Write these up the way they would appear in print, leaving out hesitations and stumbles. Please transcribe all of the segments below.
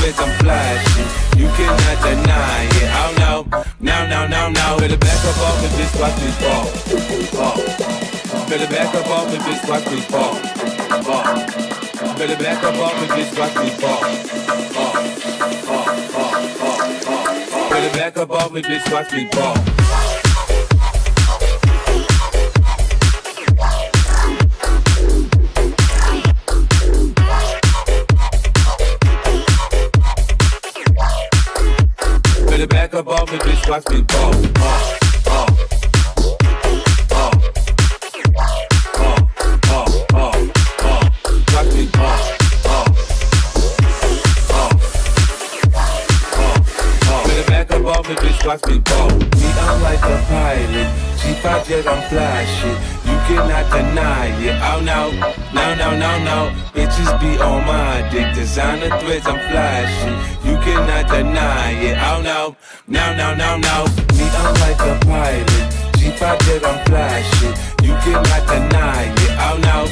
twist, I'm flashy. You cannot deny it. Oh no, no. Better back up off me, bitch, watch me fall. Better back up off me, bitch, watch me fall. Better back up off me, bitch, watch me fall. Better back up off me, bitch, watch me fall. Better back up off me, bitch, watch me fall. Watch me fall. Better back up off me, bitch, watch me fall. Me, I'm like a pilot. G5 jet, I'm fly shit. You cannot deny it. Oh no. Bitches be on my dick. Designer threads, I'm fly shit. You cannot deny it. Oh no. Me, I'm like a pilot. G5 jet, I'm fly shit. You cannot deny it. Oh no.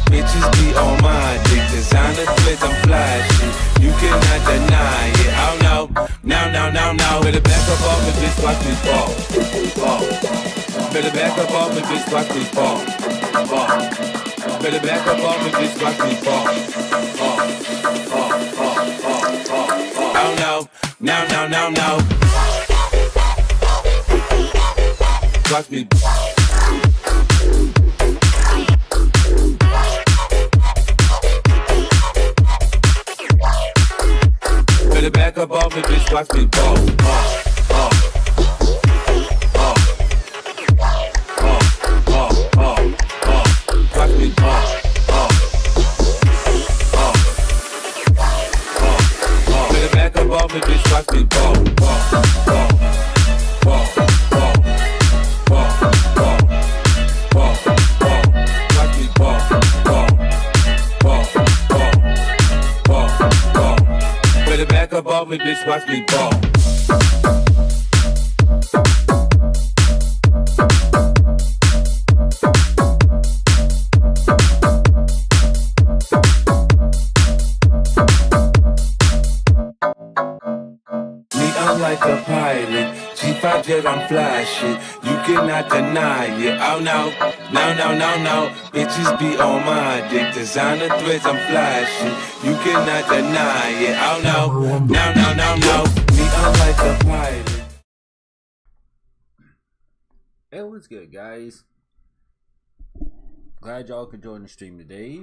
Bitches be on my dick. Designer threads, I'm fly shit. You cannot deny it. Oh no. Better back up off me, bitch, watch me fall. Better back up off me, bitch, watch me fall. Better back up off me, bitch, watch me fall. Oh no. Watch me. Better back up off me, bitch, watch me fall. Watch me fall. Better back up off me, bitch, watch me fall. Watch me fall. Better back up off me, bitch, watch me fall. Like a pilot, G5 jet, I'm fly shit. You cannot deny it. Oh no. Bitches be on my dick. Designer threads, I'm fly shit. You cannot deny it. Oh no. Me, I'm like a pilot. Hey, what's good, guys? Glad y'all could join the stream today.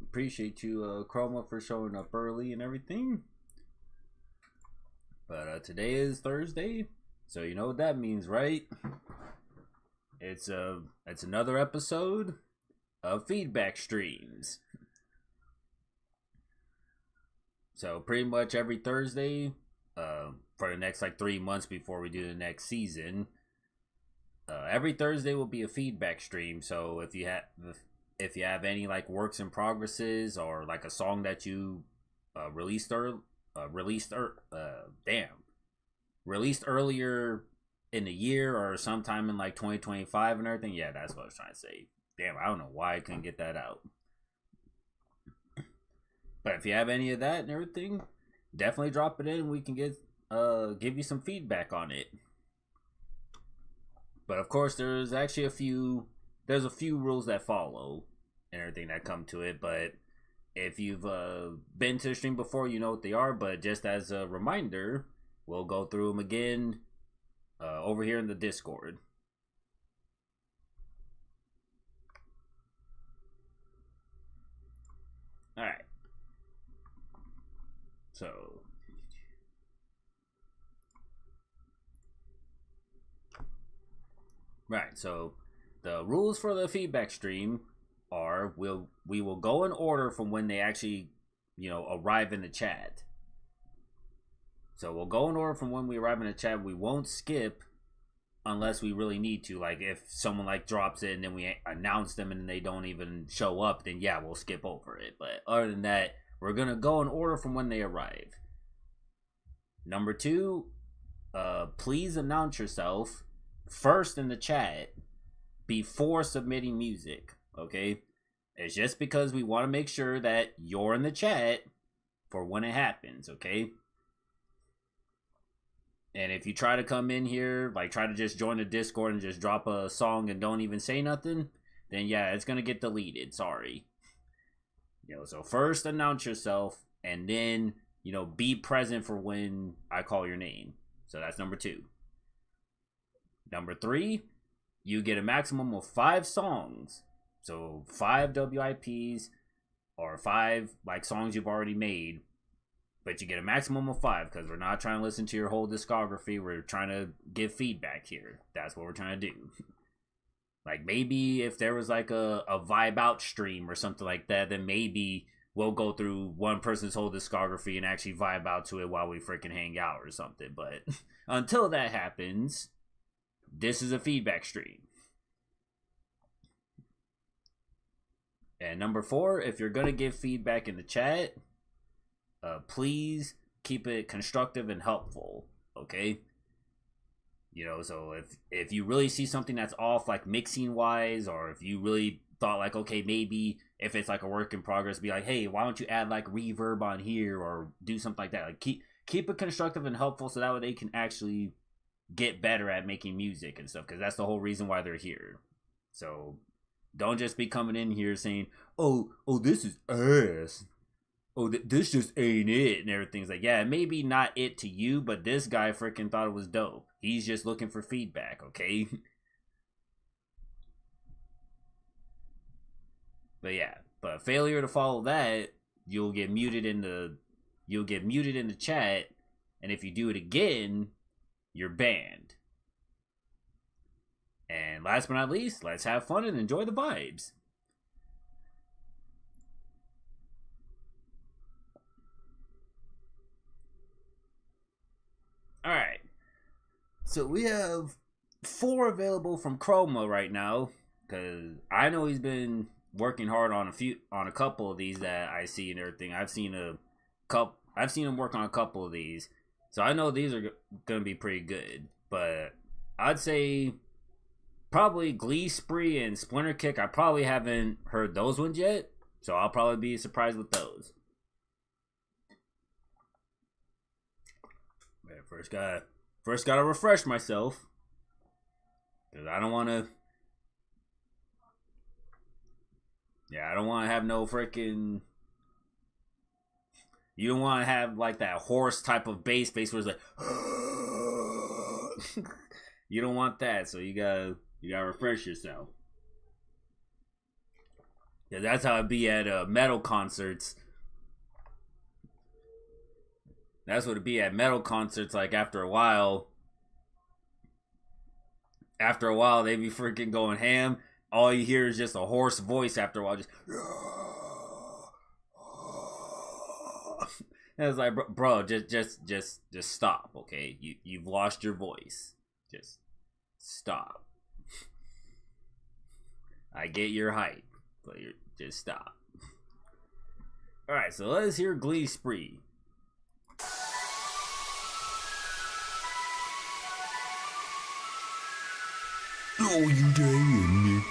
Appreciate you, Chroma, for showing up early and everything. But today is Thursday, so you know what that means, right? It's another episode of feedback streams. So pretty much every Thursday, for the next like 3 months before we do the next season, every Thursday will be a feedback stream. So if you have any like works in progresses or like a song that you released earlier in the year or sometime in like 2025 and everything. Yeah, that's what I was trying to say. Damn, I don't know why I couldn't get that out. But if you have any of that and everything, definitely drop it in. We can give you some feedback on it. But of course, there's a few rules that follow and everything that come to it. But if you've been to the stream before, you know what they are. But just as a reminder, we'll go through them again over here in the Discord. Alright. So the rules for the feedback stream are we will go in order from when they actually, arrive in the chat. So we'll go in order from when we arrive in the chat. We won't skip unless we really need to. Like if someone like drops it and then we announce them and they don't even show up, then yeah, we'll skip over it. But other than that, we're gonna go in order from when they arrive. Number 2, please announce yourself first in the chat before submitting music. Okay, it's just because we want to make sure that you're in the chat for when it happens, okay? And if you try to come in here, like try to just join the Discord and just drop a song and don't even say nothing, then yeah, it's gonna get deleted. Sorry. So first announce yourself, and then, be present for when I call your name. So that's number 2. Number 3, you get a maximum of 5 songs. So 5 WIPs or 5 like songs you've already made. But you get a maximum of 5 because we're not trying to listen to your whole discography. We're trying to give feedback here. That's what we're trying to do. Like maybe if there was like a vibe out stream or something like that, then maybe we'll go through one person's whole discography and actually vibe out to it while we freaking hang out or something. But until that happens, this is a feedback stream. And number 4, if you're going to give feedback in the chat, please keep it constructive and helpful, okay? So if you really see something that's off, like mixing wise, or if you really thought like, okay, maybe if it's like a work in progress, be like, hey, why don't you add like reverb on here or do something like that? Like keep it constructive and helpful so that way they can actually get better at making music and stuff, because that's the whole reason why they're here. So don't just be coming in here saying, oh, this is ass. Oh, this just ain't it, and everything's like, yeah, maybe not it to you, but this guy freaking thought it was dope. He's just looking for feedback, okay? But yeah, but failure to follow that, you'll get muted in the chat, and if you do it again, you're banned. And last but not least, let's have fun and enjoy the vibes. Alright, so we have 4 available from Chroma right now, because I know he's been working hard on a couple of these that I see and everything. I've seen him work on a couple of these, so I know these are gonna be pretty good. But I'd say probably Glee Spree and Splinter Kick, I probably haven't heard those ones yet, so I'll probably be surprised with those. First gotta refresh myself, because I don't want to. Yeah, I don't want to have no freaking. You don't want to have like that hoarse type of bass where it's like. You don't want that, so you gotta refresh yourself. Yeah, that's how it be at metal concerts. That's what it be at metal concerts. Like after a while, they be freaking going ham. All you hear is just a hoarse voice after a while, just. And it's like, bro, just stop, okay? You've lost your voice. Just stop. I get your hype, but just stop. All right, so let's hear Glee Spree. Oh, you dying?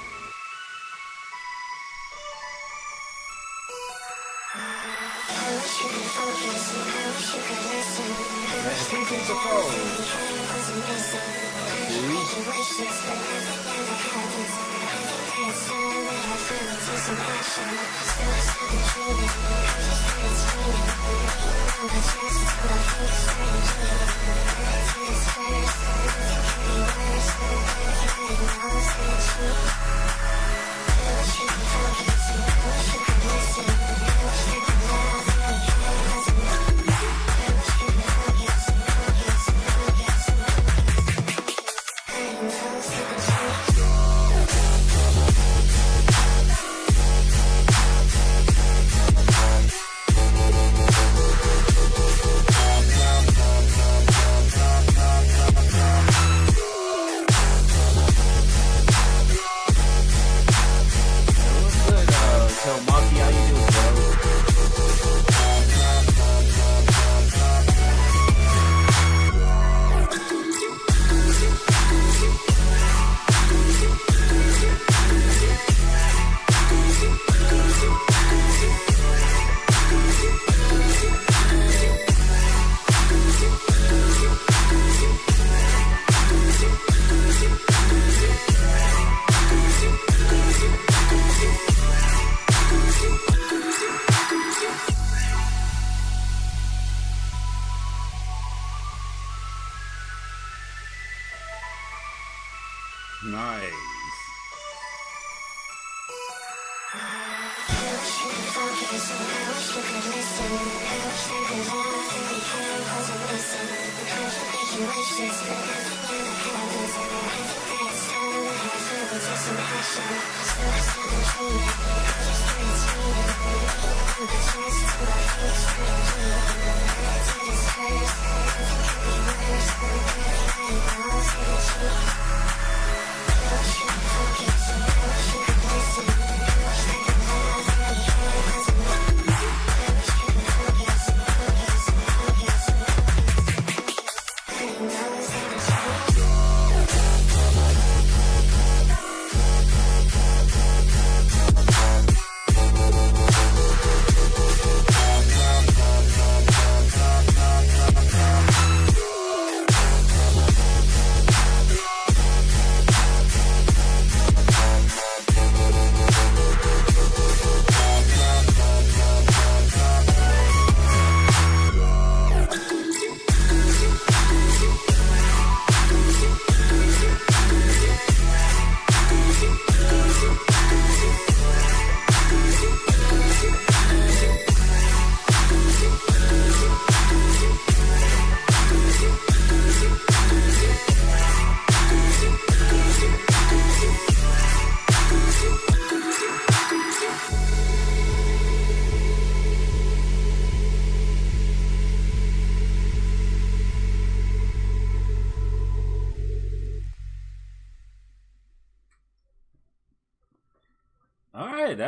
Alright,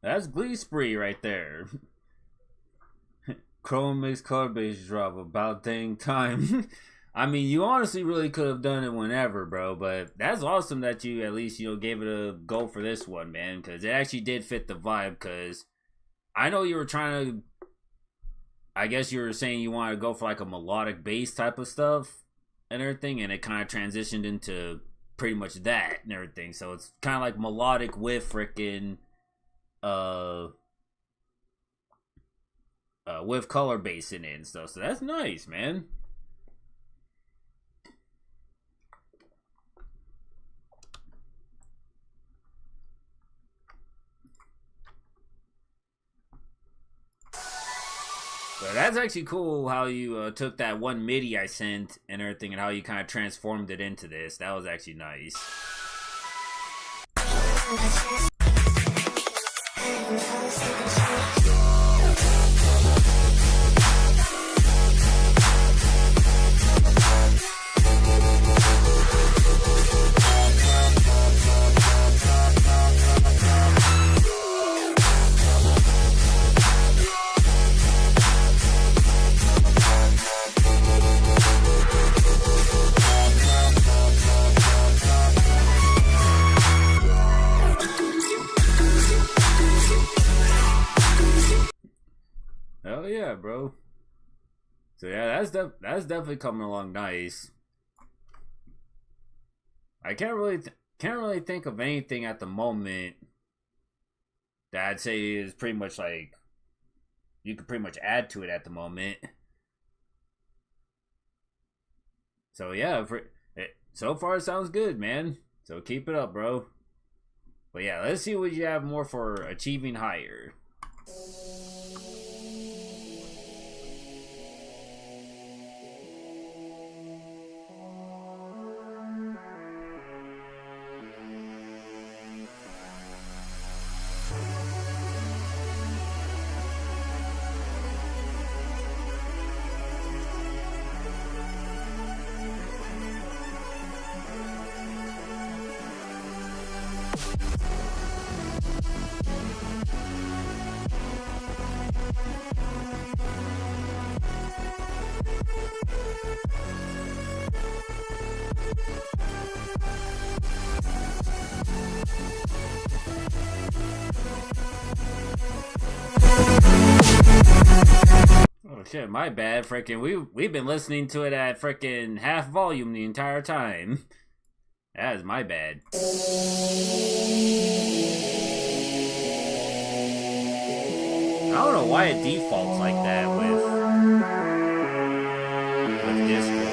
that's Glee Spree right there. Chrome Mix color base drop about dang time. I mean, you honestly really could have done it whenever, bro, but that's awesome that you at least, gave it a go for this one, man, because it actually did fit the vibe, because I know you were trying to, I guess you were saying you wanted to go for like a melodic bass type of stuff and everything, and it kind of transitioned into pretty much that and everything, so it's kind of like melodic with freaking, with color bass in it and stuff, so that's nice, man. But that's actually cool how you took that one MIDI I sent and everything and how you kind of transformed it into this. That was actually nice. Hell yeah, bro. So yeah, that's definitely coming along nice. I can't really think of anything at the moment that I'd say is pretty much like you could pretty much add to it at the moment. So yeah, so far it sounds good, man. So keep it up, bro. But yeah, let's see what you have more for achieving higher. Oh shit, my bad. Freaking, we've been listening to it at freaking half volume the entire time. That is my bad. I don't know why it defaults like that with Discord.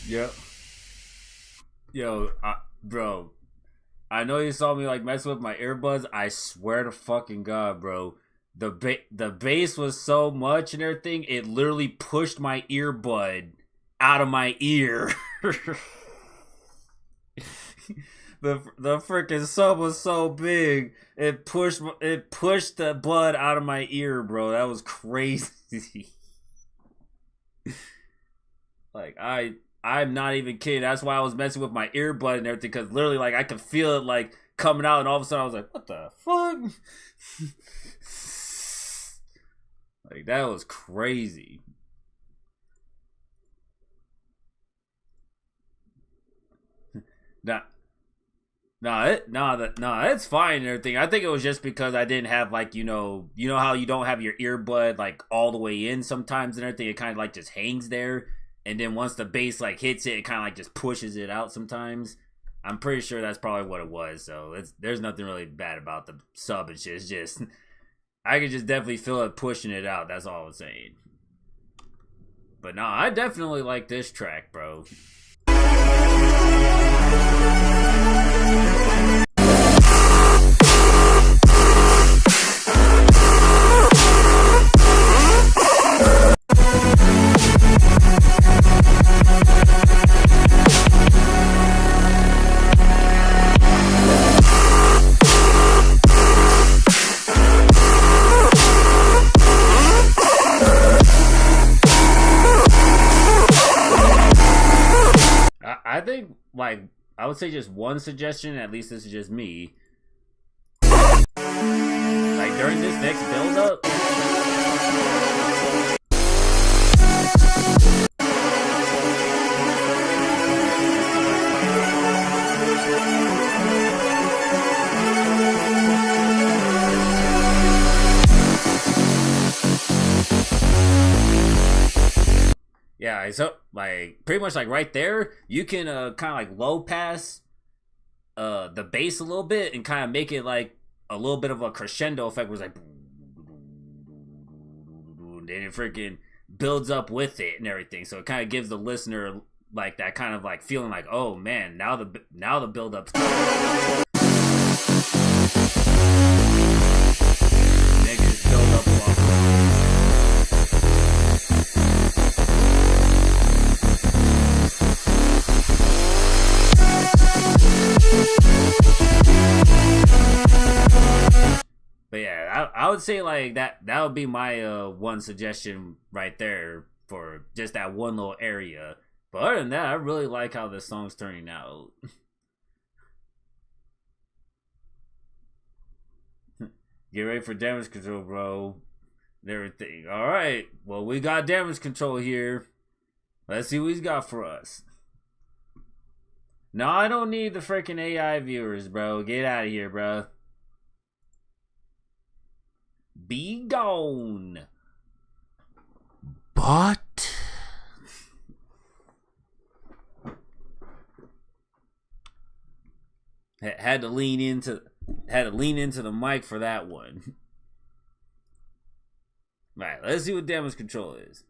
Yep. Yo, bro, I know you saw me like messing with my earbuds. I swear to fucking God, bro. The bass was so much and everything, it literally pushed my earbud out of my ear. the freaking sub was so big, it pushed the blood out of my ear, bro. That was crazy. Like I'm not even kidding. That's why I was messing with my earbud and everything, because literally, like, I could feel it like coming out, and all of a sudden I was like, "What the fuck?" Like, that was crazy. It's fine and everything. I think it was just because I didn't have, like, you know how you don't have your earbud like all the way in sometimes and everything. It kind of like just hangs there, and then once the bass like hits it, it kind of like just pushes it out sometimes. I'm pretty sure that's probably what it was. So there's nothing really bad about the sub. It's just I could just definitely feel it pushing it out. That's all I was saying. But no, I definitely like this track, bro. I think, like, I would say just one suggestion, at least this is just me. Like, during this next build up, yeah, so like pretty much like right there, you can kind of like low pass the bass a little bit and kind of make it like a little bit of a crescendo effect, where it's like, and it freaking builds up with it and everything. So it kind of gives the listener like that kind of like feeling like, oh man, now the build up's coming. Build up a lot. But yeah, I would say like that would be my one suggestion right there for just that one little area. But other than that, I really like how this song's turning out. Get ready for damage control, bro. And everything. Alright, well, we got damage control here. Let's see what he's got for us. No, I don't need the freaking AI viewers, bro. Get out of here, bro. Be gone. But had to lean into the mic for that one. Right, let's see what damage control is.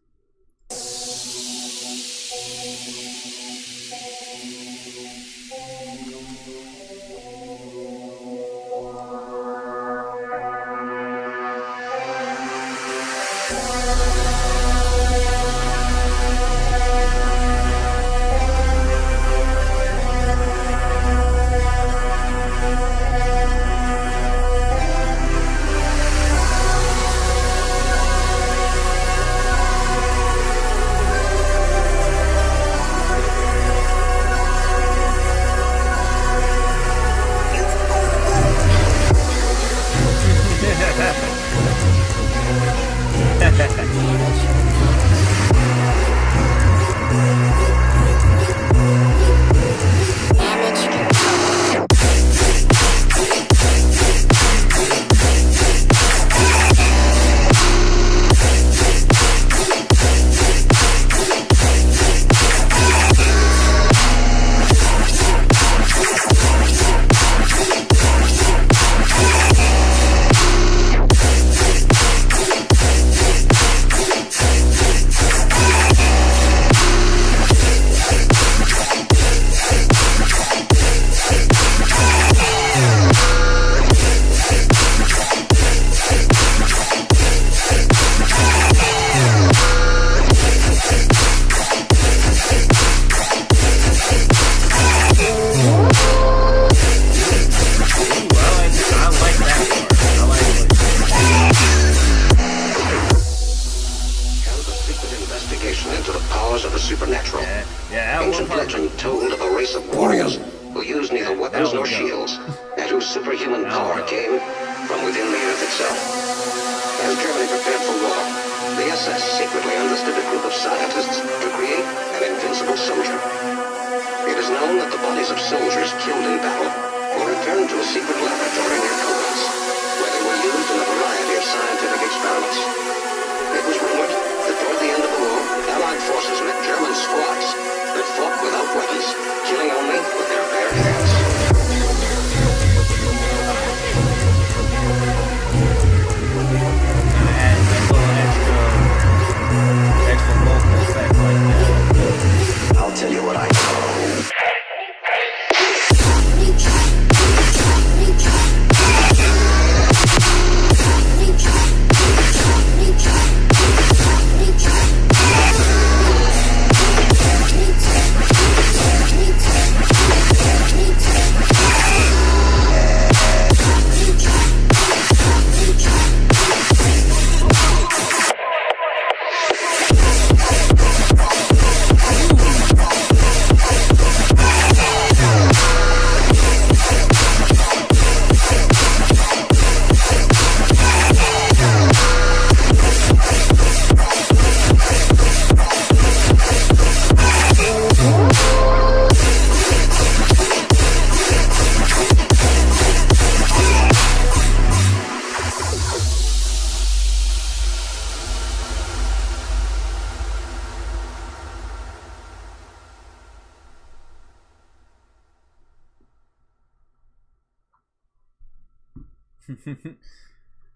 powers of the supernatural. Ancient legend told of a race of warriors who used neither weapons nor shields, and whose superhuman power came from within the earth itself. As Germany prepared for war, the SS secretly enlisted a group of scientists to create an invincible soldier. It is known that the bodies of soldiers killed in battle were returned to a secret laboratory near Coblentz, where they were used in a variety of scientific experiments. It was rumored that toward the end of the war, Allied forces met German squads that fought without weapons, killing only with their bare hands. Extra vocal effect like that. I'll tell you what I know.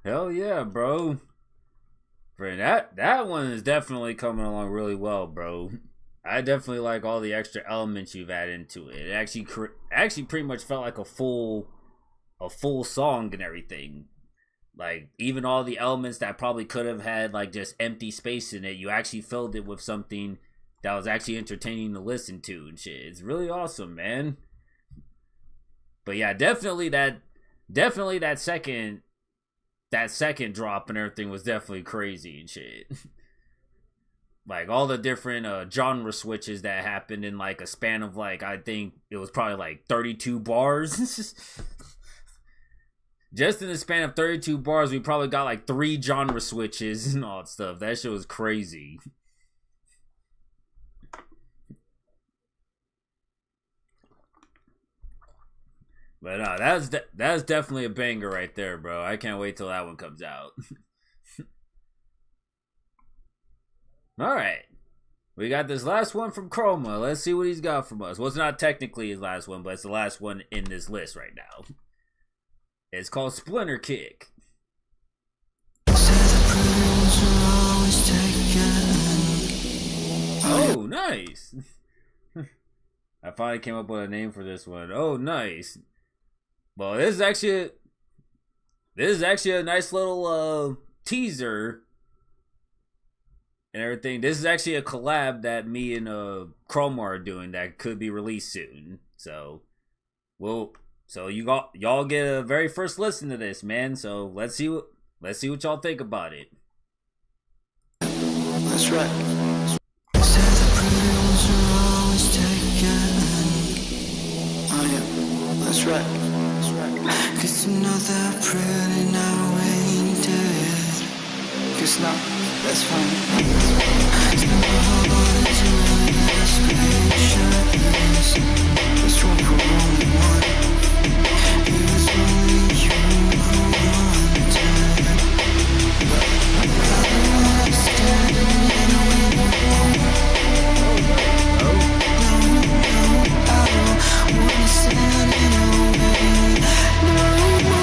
Hell yeah, bro. For that one is definitely coming along really well, bro. I definitely like all the extra elements you've added into it. It actually pretty much felt like a full song and everything. Like even all the elements that probably could have had like just empty space in it, you actually filled it with something that was actually entertaining to listen to and shit. It's really awesome, man. But yeah, definitely that second drop and everything was definitely crazy and shit. Like all the different genre switches that happened in like a span of like, I think it was probably like 32 bars. Just in the span of 32 bars, we probably got like 3 genre switches and all that stuff. That shit was crazy. But no, that's definitely a banger right there, bro. I can't wait till that one comes out. Alright. We got this last one from Chroma. Let's see what he's got from us. Well, it's not technically his last one, but it's the last one in this list right now. It's called Splinter Kick. Oh, nice. I finally came up with a name for this one. Oh, nice. Well, this is actually a nice little teaser and everything. This is actually a collab that me and Chroma are doing that could be released soon. So y'all get a very first listen to this, man. So let's see what y'all think about it. That's right. That's right. Cause you know that pretty now ain't dead. Cause now, that's fine. Cause now my heart is really aspirations. It's one for only one. It was only you who wanted. But I don't understand in a way you want. I don't understand in a way no more.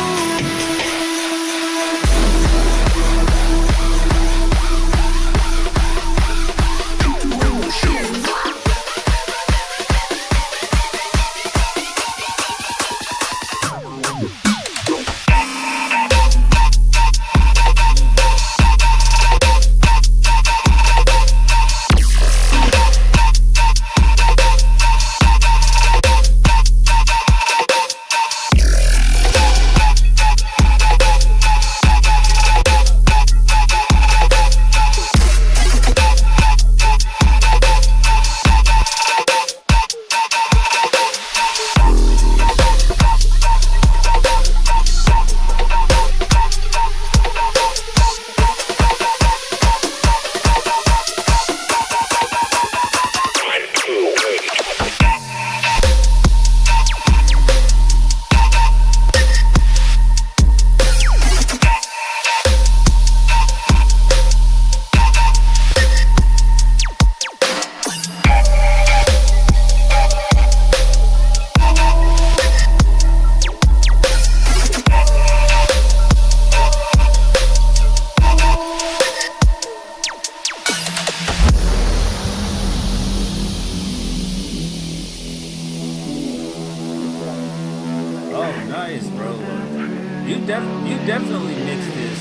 you definitely mixed this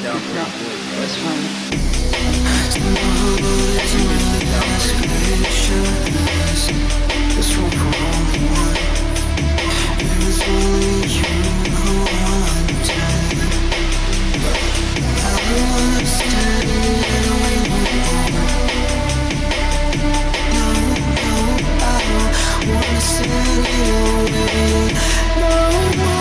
down pretty good. That's Bro. fine. You mixed this down pretty good. This one for only one. It was only you who wanted. I wanna stand in a way more. No, I don't wanna stand in a way no more.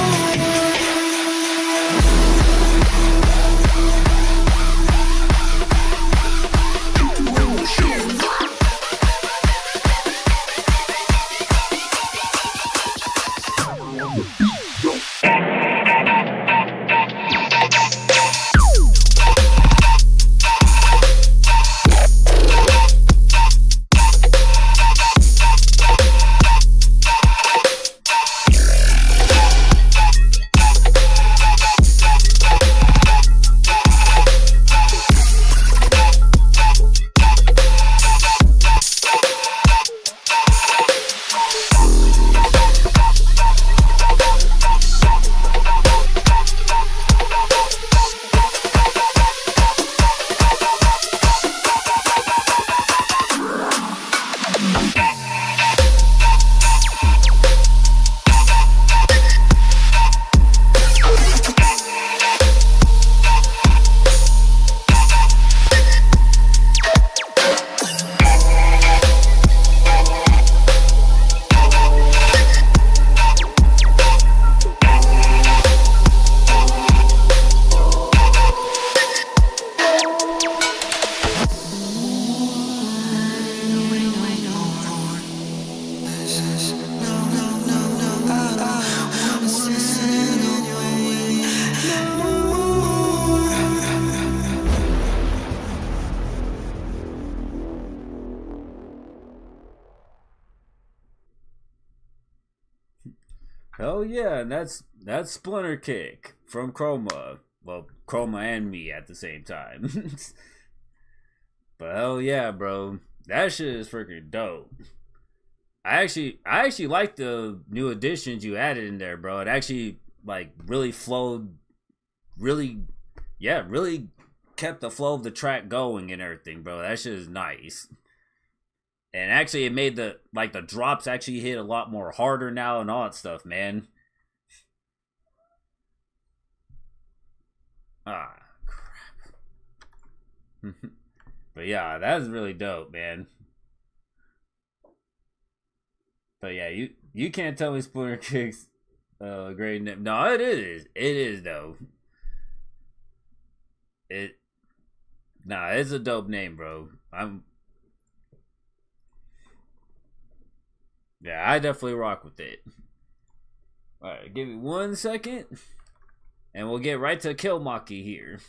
Hell yeah, and that's Splinter Kick from Chroma. Well, Chroma and me at the same time. But hell yeah, bro. That shit is freaking dope. I actually like the new additions you added in there, bro. It actually like really flowed really kept the flow of the track going and everything, bro. That shit is nice. And actually it made the drops actually hit a lot more harder now and all that stuff, man. Ah, crap. But yeah, that's really dope, man. But yeah, you can't tell me Splinter Kick's a great name. No, it is. It is though. It's a dope name, bro. Yeah, I definitely rock with it. Alright, give me 1 second. And we'll get right to Killmocky here.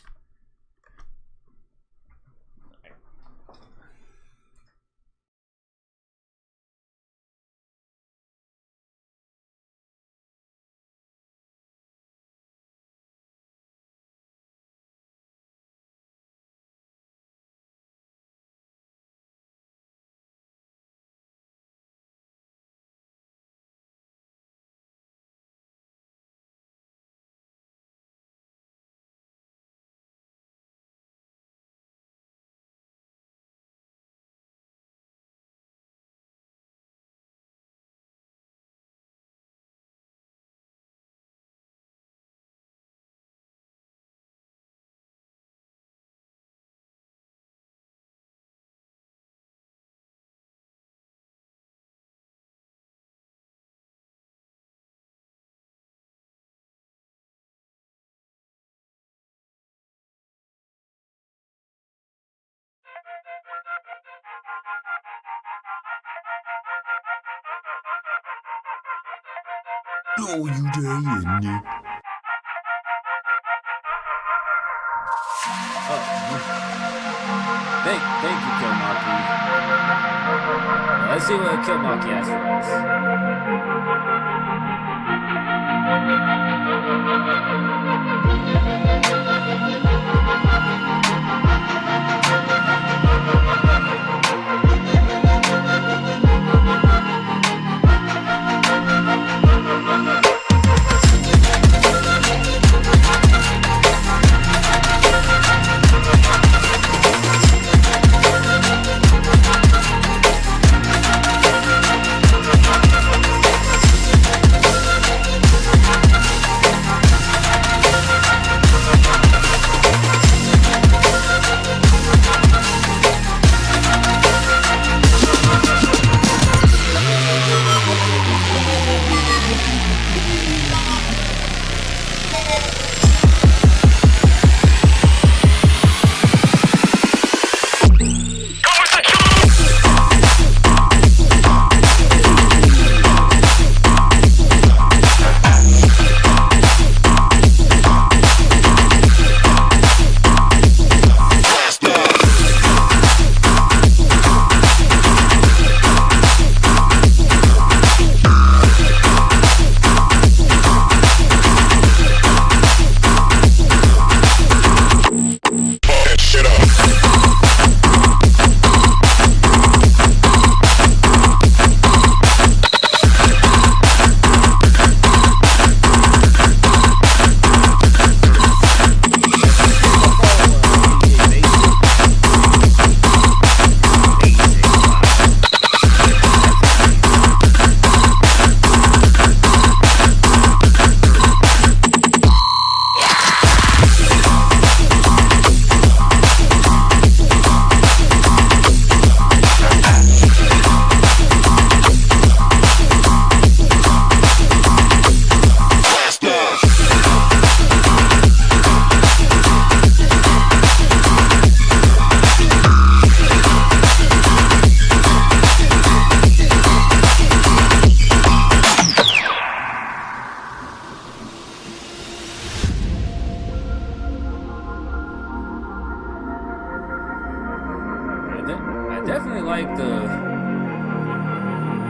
Oh, you there? Thank you, Killmocky. Let's see what Killmocky has for us.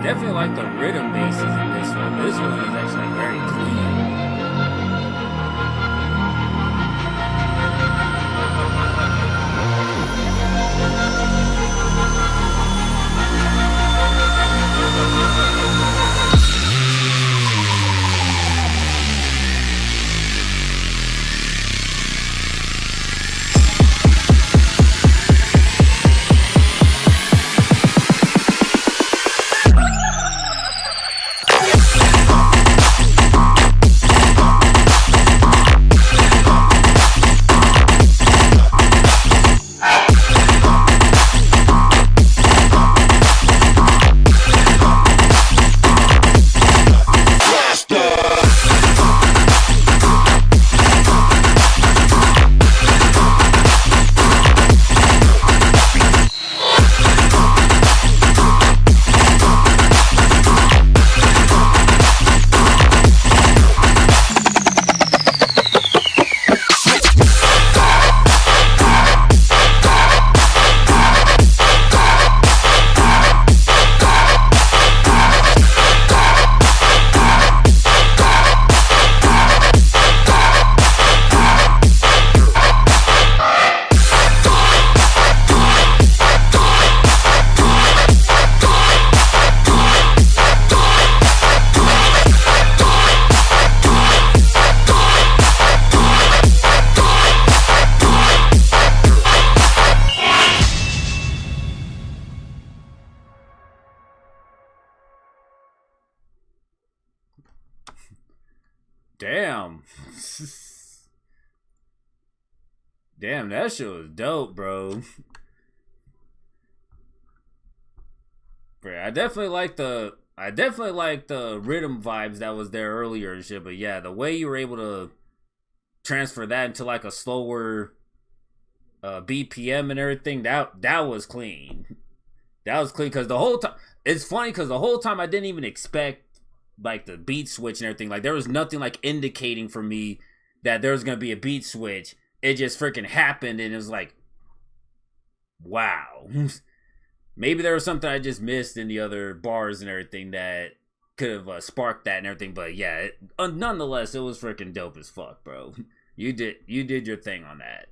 definitely like the rhythm basses in this one. This one is actually like very clean. Damn. Damn, that shit was dope, bro. Bro, I definitely like the rhythm vibes that was there earlier and shit, but yeah, the way you were able to transfer that into like a slower BPM and everything, that was clean. That was clean because the whole time, it's funny because the whole time I didn't even expect like the beat switch and everything. Like there was nothing like indicating for me that there was gonna be a beat switch. It just freaking happened and it was like, wow. Maybe there was something I just missed in the other bars and everything that could have sparked that and everything. But yeah, nonetheless, it was freaking dope as fuck, bro. You did your thing on that.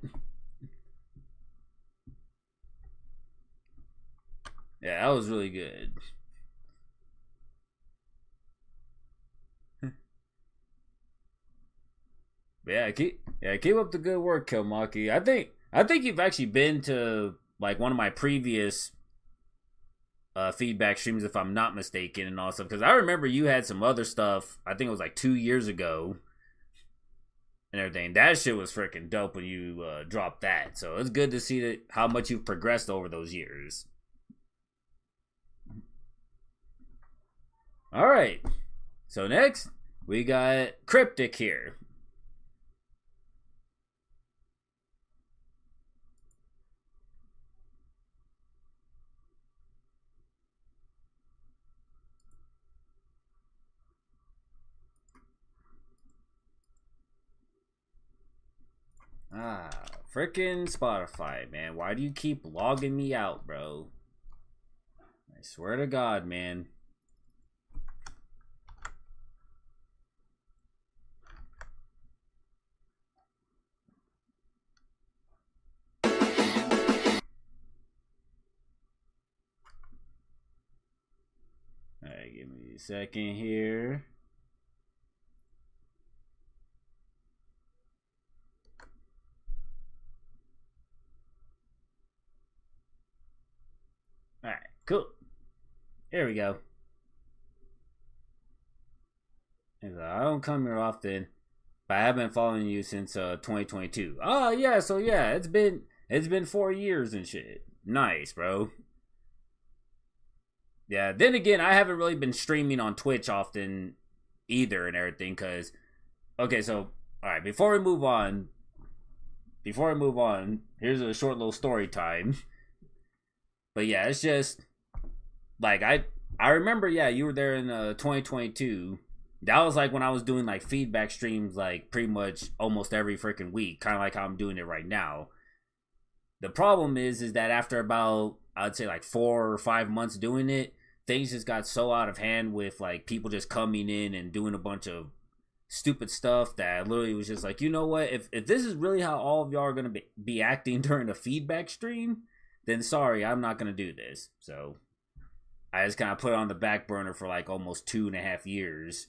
Yeah, that was really good. Yeah, keep up the good work, Kilmaki. I think you've actually been to like one of my previous feedback streams, if I'm not mistaken, and all stuff. Because I remember you had some other stuff. I think it was like 2 years ago, and everything. That shit was freaking dope when you dropped that. So it's good to see that how much you've progressed over those years. All right. So next we got Cryptic here. Frickin' Spotify, man. Why do you keep logging me out, bro? I swear to God, man. Alright, give me a second here. Alright, cool. Here we go. I don't come here often, but I have been following you since 2022. Oh yeah, so yeah, it's been 4 years and shit. Nice, bro. Yeah, then again, I haven't really been streaming on Twitch often either and everything, cause okay, so alright, before we move on, here's a short little story time. But yeah, it's just like I remember, yeah, you were there in 2022. That was like when I was doing like feedback streams like pretty much almost every freaking week, kind of like how I'm doing it right now. The problem is that after about, I'd say like 4 or 5 months doing it, things just got so out of hand with like people just coming in and doing a bunch of stupid stuff that I literally was just like, you know what, if this is really how all of y'all are gonna be acting during the feedback stream, then sorry, I'm not gonna do this. So I just kind of put it on the back burner for like almost 2.5 years.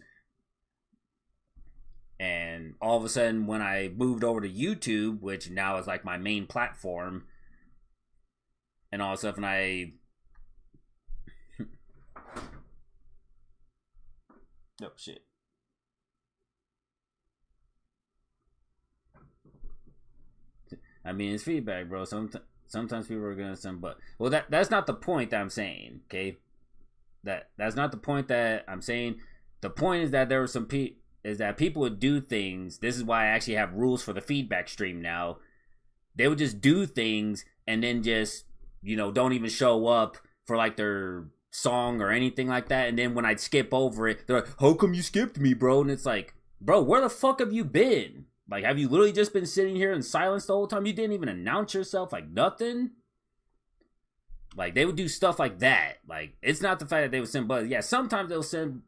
And all of a sudden, when I moved over to YouTube, which now is like my main platform, and all of a sudden I... oh, shit. I mean, it's feedback, bro. Sometimes people are gonna send, but well, that's not the point that I'm saying. Okay, that's not the point that I'm saying. The point is that there were some people would do things. This is why I actually have rules for the feedback stream now. They would just do things and then just, you know, don't even show up for like their song or anything like that. And then when I'd skip over it, they're like, "How come you skipped me, bro?" And it's like, bro, where the fuck have you been? Like, have you literally just been sitting here in silence the whole time? You didn't even announce yourself, like nothing? Like, they would do stuff like that. Like, it's not the fact that they would send but. Yeah, sometimes they'll send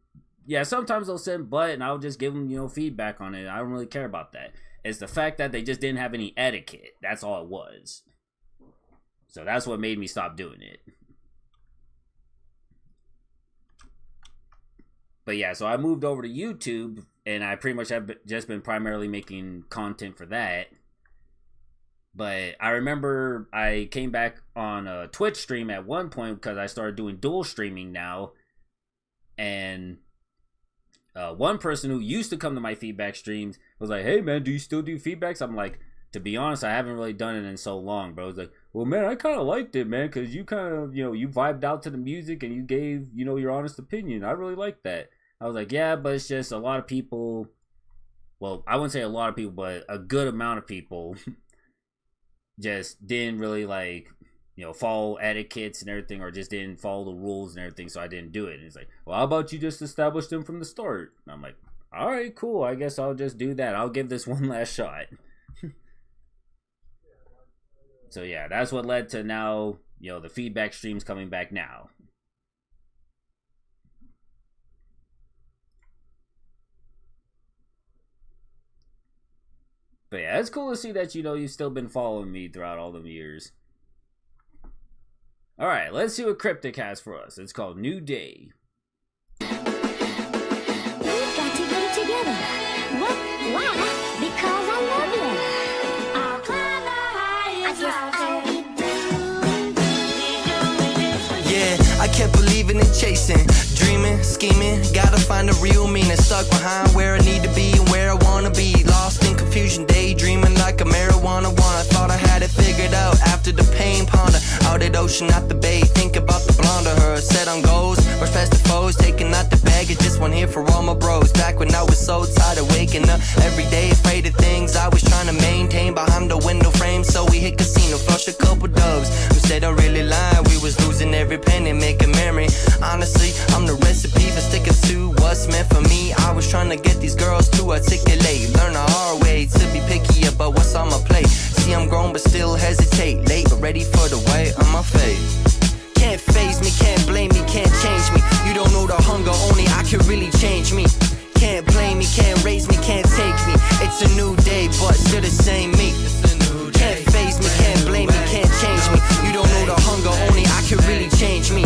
but, and I'll just give them, you know, feedback on it. I don't really care about that. It's the fact that they just didn't have any etiquette. That's all it was. So that's what made me stop doing it. But yeah, so I moved over to YouTube, and I pretty much have just been primarily making content for that. But I remember I came back on a Twitch stream at one point because I started doing dual streaming now. And one person who used to come to my feedback streams was like, "Hey man, do you still do feedbacks?" I'm like, to be honest, I haven't really done it in so long, bro. It's like, well man, I kind of liked it, man, because you kind of, you know, you vibed out to the music and you gave, you know, your honest opinion. I really liked that. I was like, yeah, but it's just a lot of people, well, I wouldn't say a lot of people, but a good amount of people just didn't really, like, you know, follow etiquettes and everything, or just didn't follow the rules and everything, so I didn't do it. And it's like, well, how about you just establish them from the start? And I'm like, all right, cool, I guess I'll just do that. I'll give this one last shot. So yeah, that's what led to now, you know, the feedback streams coming back now. But yeah, it's cool to see that, you know, you've still been following me throughout all them years. Alright, let's see what Cryptic has for us. It's called New Day. We've got to get it together. What? Why? Because I love you. I'll climb the highest mountain. Yeah, I kept believing and chasing, dreaming, scheming, gotta find a real meaning. Stuck behind where I need to be and where I wanna be. Lost in confusion, daydreaming like a marijuana one. I thought I had it figured out after the pain ponder. Out at ocean, at the bay, think about the blonde of her. Set on goals, rush past the foes, taking out the baggage. Just one here for all my bros. Back when I was so tired of waking up every day, afraid of things I was trying to maintain behind the window frame. So we hit casino, flush a couple dubs. Who said I'm really lying? We was losing every penny, making memory. Honestly, I'm the recipe for sticking to what's meant for me. I was trying to get these girls to articulate, learn the hard way to be picky about what's on my plate. See, I'm grown but still hesitate, late but ready for the weight on my face. Can't faze me, can't blame me, can't change me. You don't know the hunger, only I can really change me. Can't blame me, can't raise me, can't take me. It's a new day, but still the same me. Can't faze me, can't blame me, can't change me. You don't know the hunger, only I can really change me.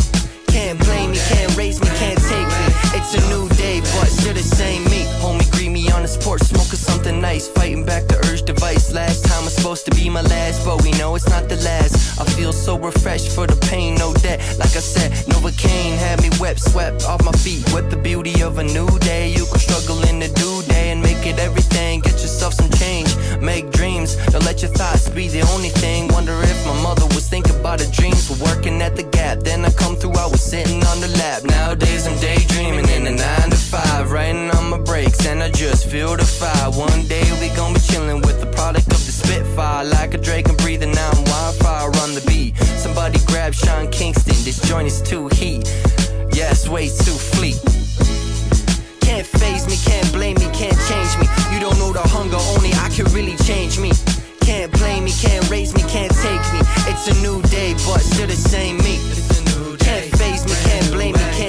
Can't blame me, can't raise me, can't take me. It's a new day, but still the same me. Homie, greet me on the porch, smoking something nice, fighting back the urge device. Last time was supposed to be my last, but we know it's not the last. I feel so refreshed for the pain, no debt. Like I said, Novocaine had me wet, swept off my feet with the beauty of a new day. You can struggle in the due day and make it everything. Get yourself some change, make dreams. Don't let your thoughts be the only thing. Wonder if my mother was thinking about her dreams. We're working at the Gap, then I come through, I was sitting on the lap. Nowadays I'm daydreaming in a 9 to 5, writing on my breaks, and I just feel the fire. One day we gon' be chilling with the product of the Spitfire, like a Drake and breathing out wildfire on the beat. Somebody grab Sean Kingston, this joint is too heat. Yeah, it's way too fleet. Can't faze me, can't blame me, can't change me. You don't know the hunger, only I can really change me. Can't blame me, can't raise me, can't take me. It's a new day, but still the same me. Can't faze me, can't blame me, can't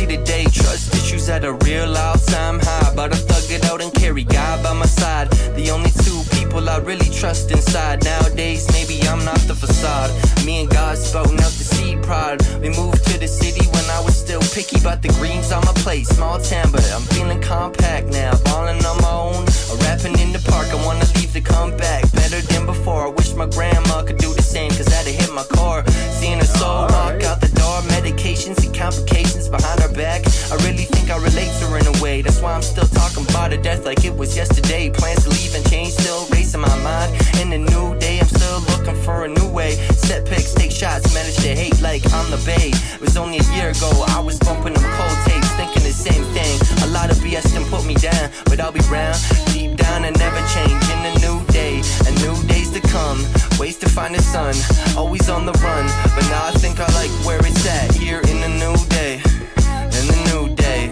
to day. Trust issues at a real all-time high, but I thug it out and carry God by my side. The only two people I really trust inside. Nowadays, maybe I'm not the facade. Me and God spouting out the seed prod. We moved to the city when I was still picky about the greens on my plate. Small town, but I'm feeling compact now. Balling on my own, rapping in the park. I wanna leave to come back better than before. I wish my grandma could do the same, cause that'd hit my core. Seeing her soul walk out the door, medications and complications behind her back. I really think I relate to her in a way. That's why I'm still talking about her death like it was yesterday. Plans to leave and change, still racing my mind. In a new day, I'm still looking for a new way. Set pics, take shots, manage to hate like I'm the bae. It was only a year ago, I was bumping them cold tapes, thinking the same thing. A lot of BS done put me down, but I'll be round. Deep down and never change. In a new day, and new days to come. Ways to find the sun, always on the run. But now I think I like where it's at. Here in a new day, in a new day,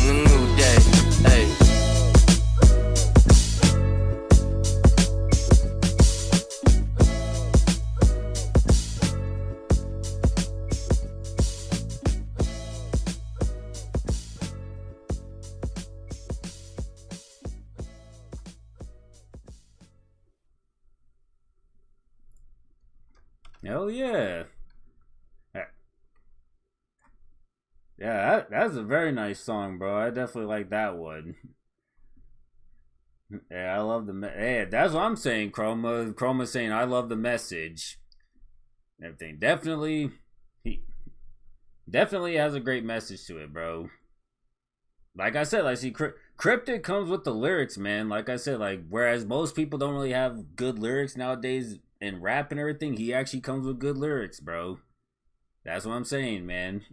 in a new day. Hey. Hell yeah. Yeah, that's a very nice song, bro. I definitely like that one. Yeah, I love yeah, that's what I'm saying, Chroma. Chroma's saying I love the message. Everything. He definitely has a great message to it, bro. Like I said, like, see, Cryptic comes with the lyrics, man. Like I said, like, whereas most people don't really have good lyrics nowadays in rap and everything, he actually comes with good lyrics, bro. That's what I'm saying, man.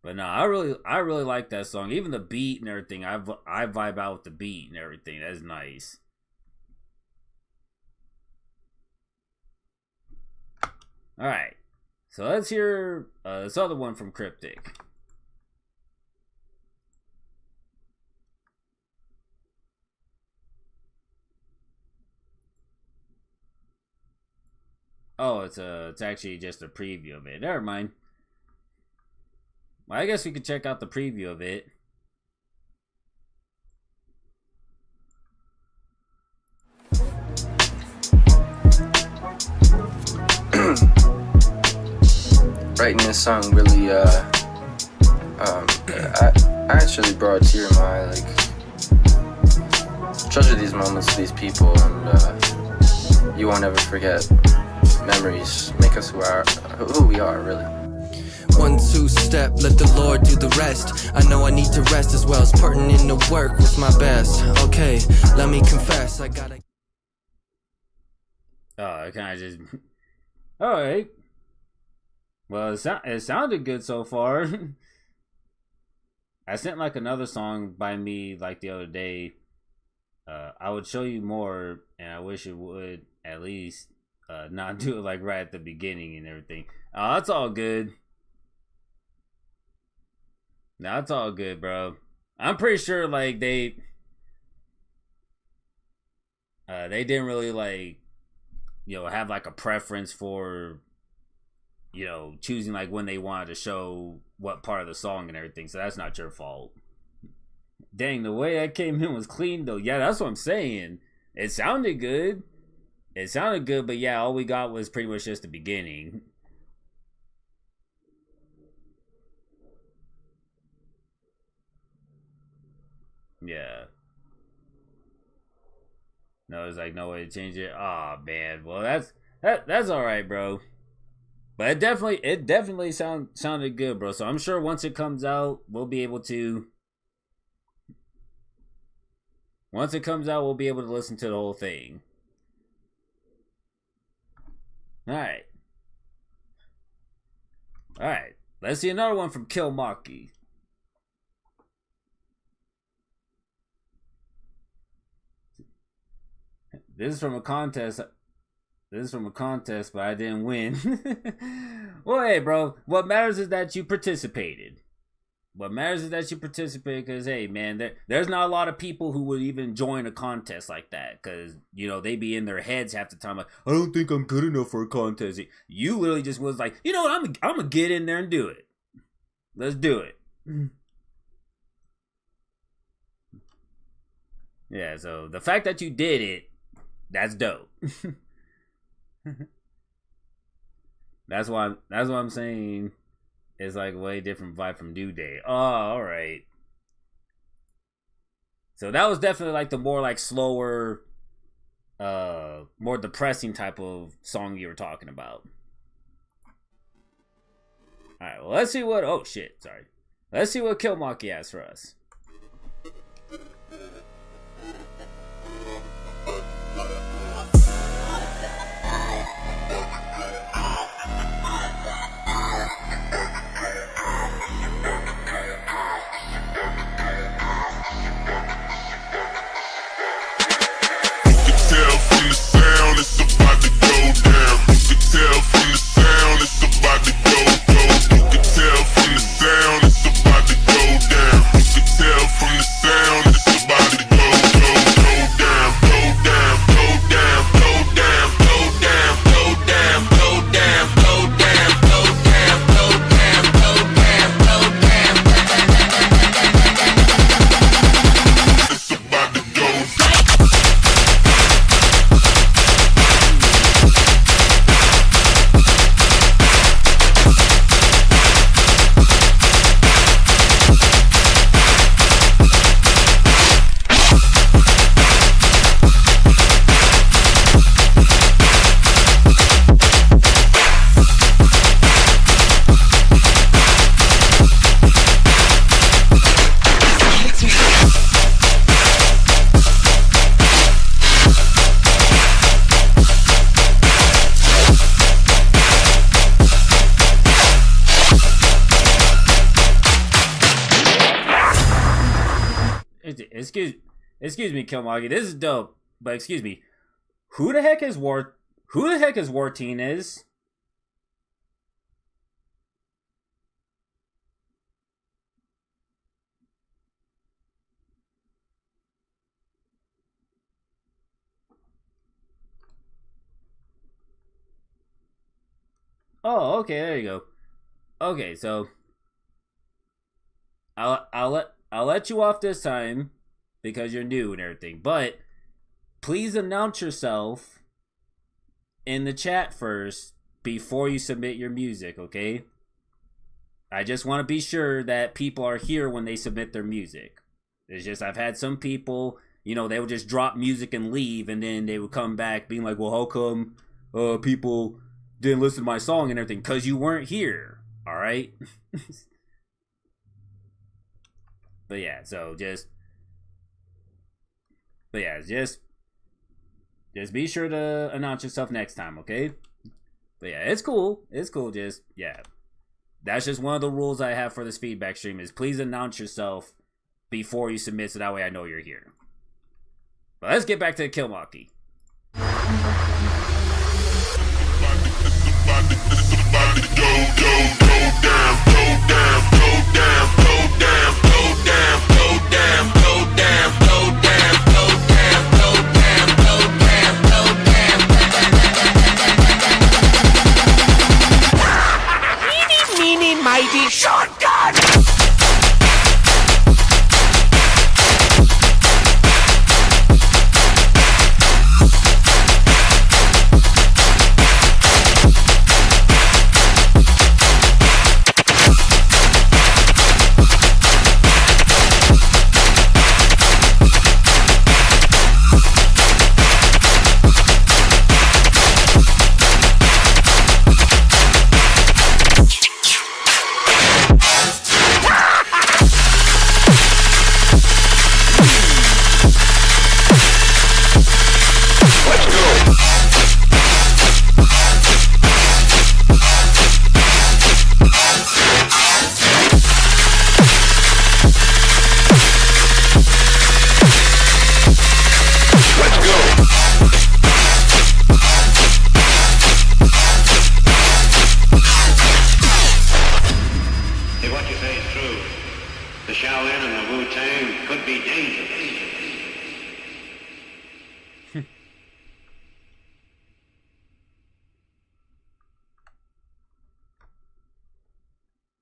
But no, I really like that song. Even the beat and everything, I vibe out with the beat and everything. That's nice. All right, so let's hear this other one from Cryptic. Oh, it's actually just a preview of it. Never mind. Well, I guess we could check out the preview of it. Writing this song really, I actually brought a tear in my eye. Like, treasure these moments with these people, and you won't ever forget. Memories make us who we are, really. 1-2 step, let the Lord do the rest. I know I need to rest as well as putting in the work with my best. Okay, let me confess, I gotta. Oh, can I just? All right. Well, it sounded good so far. I sent like another song by me like the other day. I would show you more, and I wish it would at least not do it like right at the beginning and everything. That's all good. No, it's all good, bro. I'm pretty sure like they didn't really like, have like a preference for, choosing like when they wanted to show what part of the song and everything. So that's not your fault. Dang, the way that came in was clean though. Yeah, that's what I'm saying. It sounded good. But yeah, all we got was pretty much just the beginning. Yeah. No, it's like no way to change it. Oh man. Well, that's all right, bro. But it definitely sounded good, bro. So I'm sure once it comes out, we'll be able to. Once it comes out, we'll be able to listen to the whole thing. All right. Let's see another one from Killmaki. This is from a contest, but I didn't win. Well, hey, bro. What matters is that you participated. Because, hey, man, there's not a lot of people who would even join a contest like that. Because, they be in their heads half the time like, I don't think I'm good enough for a contest. You literally just was like, you know what, I'm going to get in there and do it. Let's do it. Yeah, so the fact that you did it, that's dope. That's why I'm saying it's like a way different vibe from Due Day. Oh, alright. So that was definitely like the more like slower, more depressing type of song you were talking about. Alright, well let's see what let's see what Killmonkey has for us. Excuse me, Killmonkey. This is dope, but excuse me. Who the heck is Wartine? Oh, okay, there you go. Okay, so I'll let you off this time because you're new and everything. But please announce yourself in the chat first before you submit your music, okay? I just want to be sure that people are here when they submit their music. It's just I've had some people, you know, they would just drop music and leave, and then they would come back being like, well, how come people didn't listen to my song and everything? Because you weren't here, all right? But yeah, so just be sure to announce yourself next time, okay? But yeah, it's cool. Just, yeah. That's just one of the rules I have for this feedback stream is please announce yourself before you submit so that way I know you're here. But let's get back to the Killmonkey. Mighty shotgun!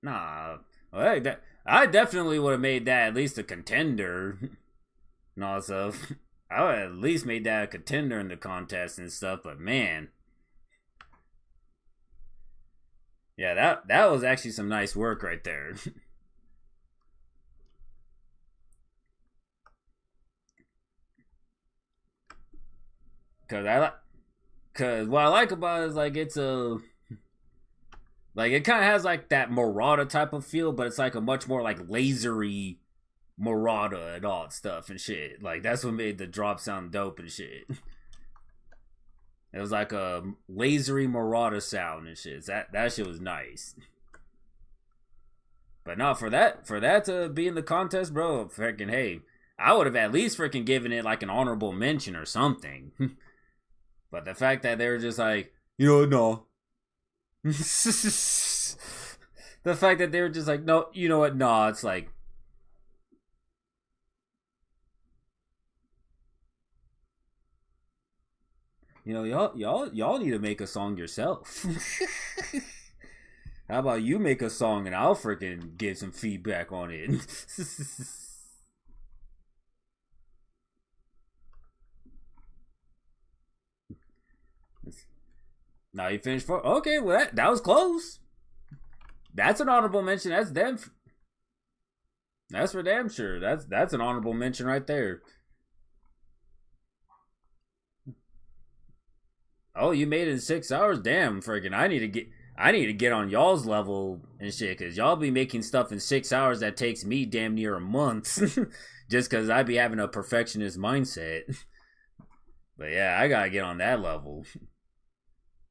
Nah, Well, hey, I definitely would have made that at least a contender and all that stuff. I would have at least made that a contender in the contest and stuff, but man. Yeah, that was actually some nice work right there. Cause what I like about it is like it's a like it kind of has like that Murata type of feel, but it's like a much more like lasery Murata and all that stuff and shit. Like that's what made the drop sound dope and shit. It was like a lasery Murata sound and shit. That shit was nice. But no, for that to be in the contest, bro, freaking hey, I would have at least freaking given it like an honorable mention or something. But the fact that they were just like, no. The fact that they were just like, no, you know what, no, it's like, y'all need to make a song yourself. How about you make a song and I'll freaking give some feedback on it. Now you finished for okay. Well, that was close. That's an honorable mention. That's them. That's for damn sure. That's an honorable mention right there. Oh, you made it in 6 hours. Damn, freaking! I need to get on y'all's level and shit, cause y'all be making stuff in 6 hours that takes me damn near a month, just cause I be having a perfectionist mindset. But yeah, I gotta get on that level.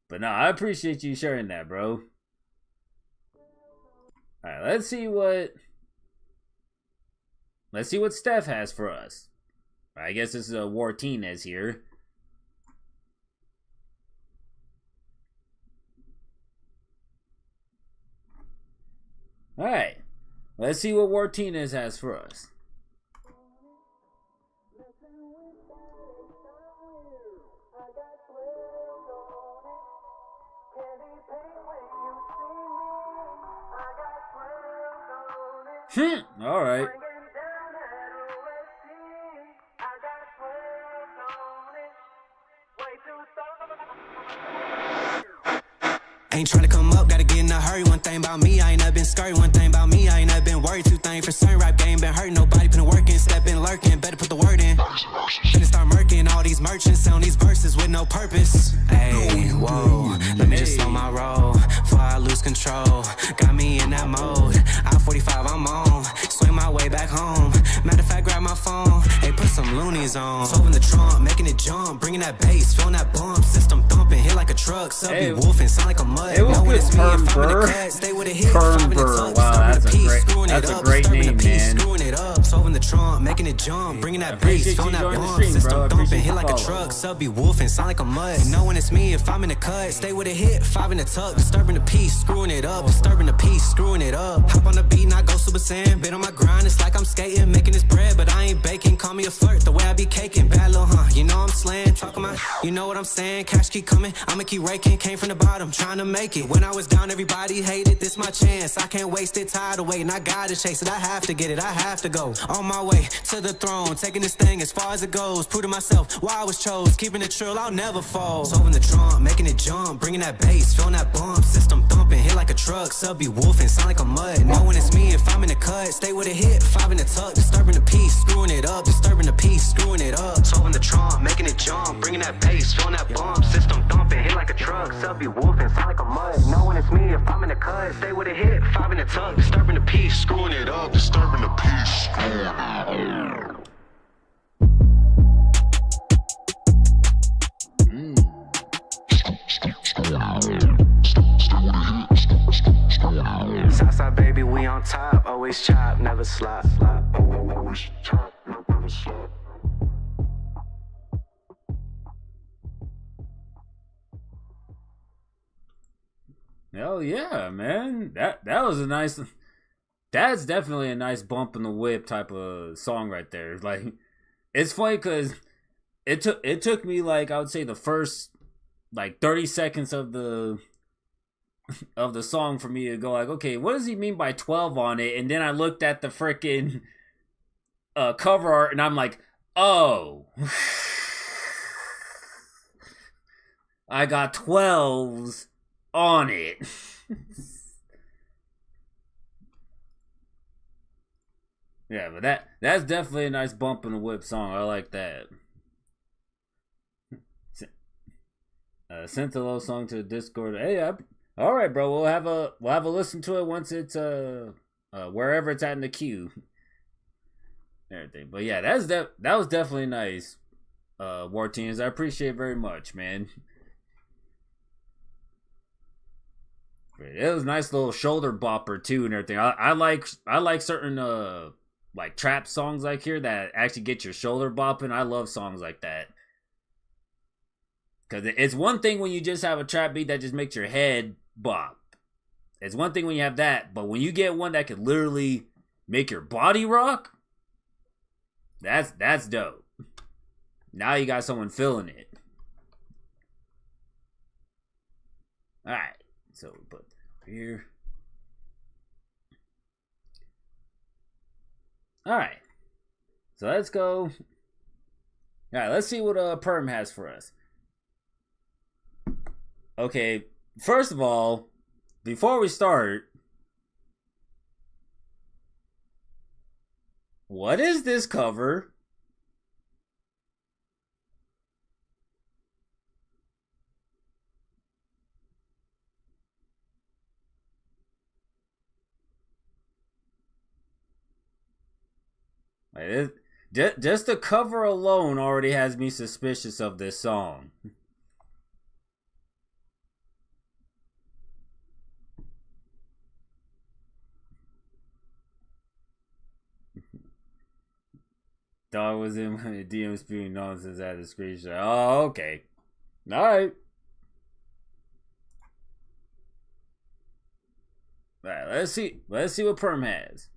But no, I appreciate you sharing that, bro. Alright, let's see what Steph has for us. I guess this is a Wartinez here. Alright. Let's see what Wartinez has for us. All right. Ain't tryna come up, gotta get in a hurry. One thing about me, I ain't never been scurry. One thing about me, I ain't never been worried. Two things for certain, rap game been hurting. Nobody putting work in, stepping, lurking. Better put the word in. Finna start murking all these merchants on these verses with no purpose. Hey, whoa, let me just slow my roll before I lose control. Got me in that mode. I-45, I'm on. Swing my way back home. Matter of fact, grab my phone. Hey, put some loonies on. Solving the trunk, making it jump, bringing that bass, feeling that bump. System thumping, hit like a truck. Subby wolfing, sound like a mud. It was good. Pernburr. Wow, that's a great name, man. Screwing it up, solving the trunk, making it jump, bringing that bass, feeling that bump. System thumping, hit like a truck. Subby wolfing, sound like a mud. Knowing it's me if I'm in the cut. Stay with a hit, 5 in the tuck. Disturbing the peace, screwing it up. Disturbing the peace, screwing it up. Hop on the beat and I go Super Saiyan. Been on my grind, it's like I'm skating, making this bread, but I ain't baking. Call me a flirt, the way I be caking. Bad little you know I'm slaying. Talking about, you know what I'm saying. Cash keep coming, I'ma keep raking. Came from the bottom, trying to make it. When I was down, everybody hated. This my chance, I can't waste it. Tired of waiting, I gotta chase it. I have to get it, I have to go. On my way to the throne, taking this thing as far as it goes. Proving myself why I was chose. Keeping it true, I'll never fall. Solving the trunk, making it jump, bringing that bass, feeling that bump. System thumping, hit like a truck. Subby wolfing, sound like a mud. Knowing it's me if I'm in the cut. Stay with a hit, 5 in the tuck. Disturbing the peace, screwing it up. Disturbing the peace, screwing it up. Solving the trunk, making it jump, bringing that bass, feeling that bump. System thumping, hit like a truck. Subby wolfing, sound like a mud. Knowing it's me if I'm in the cut. Stay with a hit, 5 in the tuck. Disturbing the peace, screwing it up. Disturbing the peace, screwing it up. Southside baby, we on top. Always chop, never slop. Always chop, never slop. Hell yeah, man. That was a nice. That's definitely a nice bump in the whip type of song right there. Like, it's funny because it took me like I would say the first like 30 seconds of the of the song for me to go like, okay, what does he mean by 12 on it? And then I looked at the freaking cover art and I'm like, oh, I got 12s on it. Yeah, but that's definitely a nice bump in the whip song. I like that. Sent a little song to the Discord. Hey, all right, bro. We'll have a listen to it once it's wherever it's at in the queue. Everything, but yeah, that was definitely nice. War Teams, I appreciate it very much, man. It was a nice little shoulder bopper too, and everything. I like certain like trap songs like here that actually get your shoulder bopping. I love songs like that. Because it's one thing when you just have a trap beat that just makes your head bop. It's one thing when you have that, but when you get one that could literally make your body rock, that's dope. Now you got someone feeling it. Alright, so we put here. Alright, so let's go. Alright, let's see what Perm has for us. Okay, first of all, before we start, what is this cover? Just the cover alone already has me suspicious of this song. Dog was in my DM spewing nonsense at the screenshot. Oh, okay. Alright. Alright, let's see what Perm has.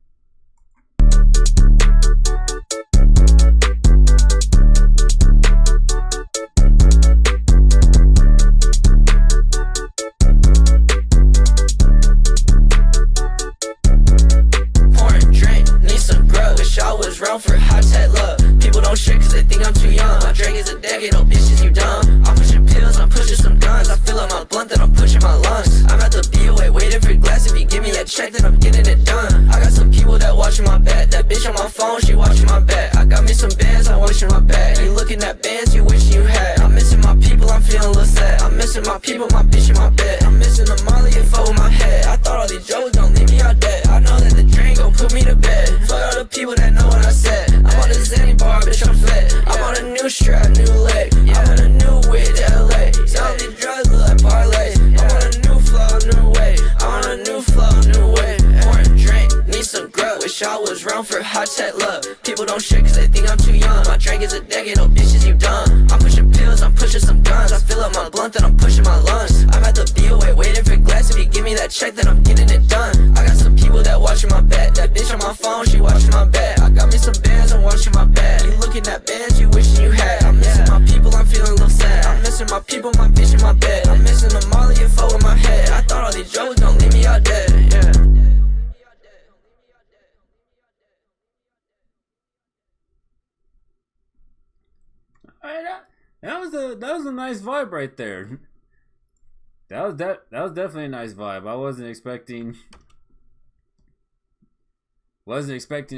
Round for hot tech love. People don't shit cause they think I'm too young. My drink is a decade, oh bitches you dumb. I'm pushing pills, I'm pushing some guns. I fill up my blunt, then I'm pushing my lungs. I'm at the BOA waiting for glass. If you give me that check, then I'm getting it done. I got some people that watching my back. That bitch on my phone, she watching my back. I got me some bands, I'm watching my back. You looking at bands you wish you had. I'm missing my people, I'm feeling a little sad. I'm missing my people, my bitch in my bed. I'm missing the molly and fuck with my head. I thought all these jokes don't leave me out dead. I know that the drink gon' put me to bed. Fuck all the people that know what I said. I'm on a Zenny bar, bitch, I'm fed. I'm on a new strap, new leg. I'm on a new wig to LA. All these drugs look like parlays. I'm on a new flow, new way. I'm on a new flow, new way. Pouring drink, need some grub. Wish I was round for hot tech love. People don't shit cause they think I'm too young. My drink is a decade, oh bitches you dumb. I'm pushing pills, I'm pushing some guns. I fill up my blunt, then I'm pushing my lungs. I'm at the BOA waiting for glass. If you give me that check, then I'm getting it done. I got some people that watching my back. That bitch on my phone, she watching my back. I got me some bands, I'm watching my back. You looking at bands you wishing you had. I'm missing my people, I'm feeling a little sad. I'm missing my people, my bitch in my bed. I'm missing the molly and fuck with my head. I thought all these jokes don't leave me out dead. Yeah. Alright, that was a nice vibe right there. That was definitely a nice vibe. I wasn't expecting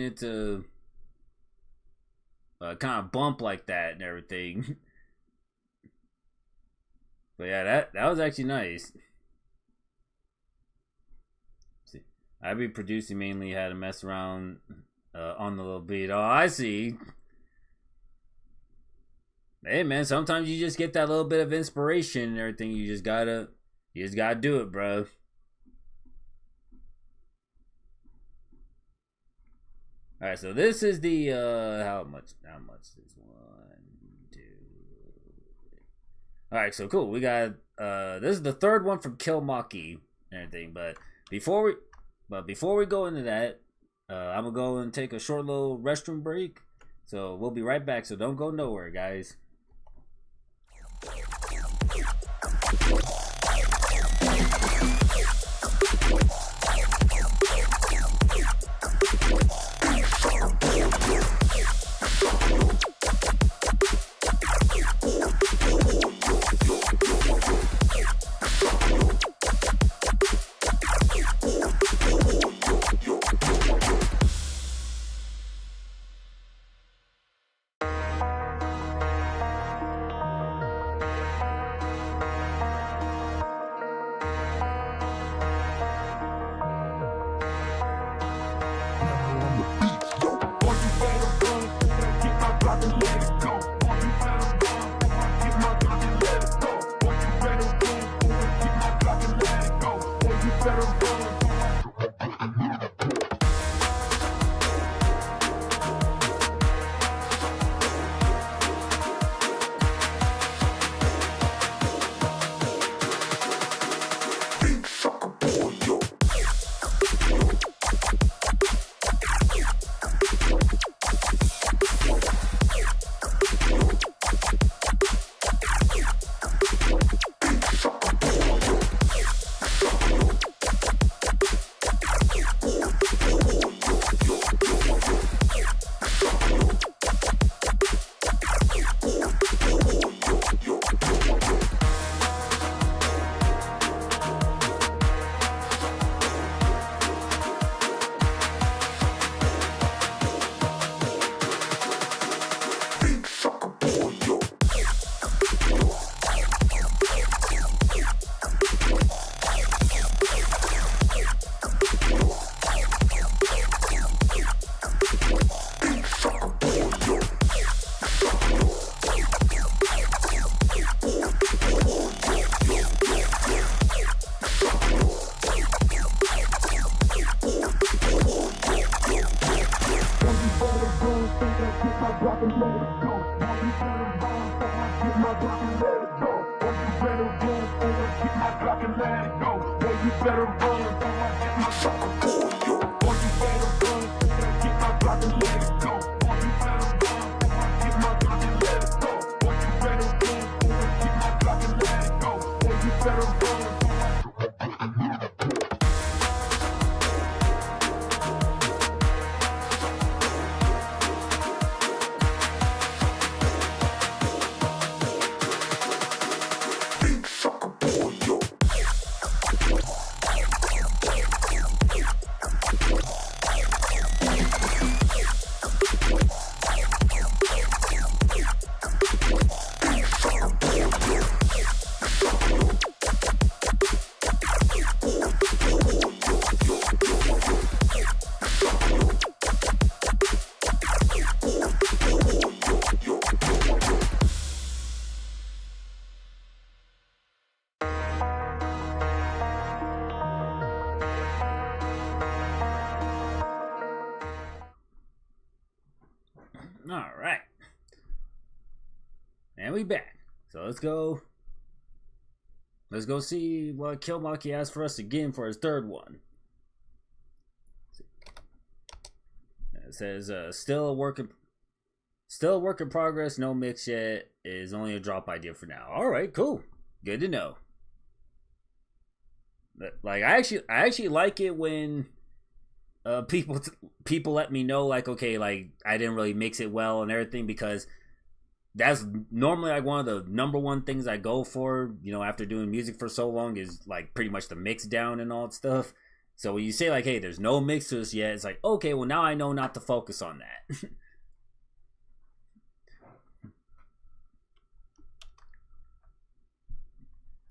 it to kind of bump like that and everything. But yeah, that was actually nice. See, I be producing mainly how to mess around on the little beat. Oh, I see. Hey man, sometimes you just get that little bit of inspiration and everything. You just gotta do it, bro. All right, so this is the how much is 1, 2. All right, so cool. We got this is the third one from Kill Maki and everything. But before we go into that, I'm gonna go and take a short little restroom break. So we'll be right back. So don't go nowhere, guys. All right. And we back. So let's go. Let's go see what Killmonkey has for us again for his third one. It says still a work in progress, no mix yet. Is only a drop idea for now. All right, cool. Good to know. Like I actually like it when people let me know, like, okay, like I didn't really mix it well and everything, because that's normally like one of the number one things I go for, you know, after doing music for so long, is like pretty much the mix down and all that stuff. So when you say like, hey, there's no mix to this yet, it's like, okay, well now I know not to focus on that.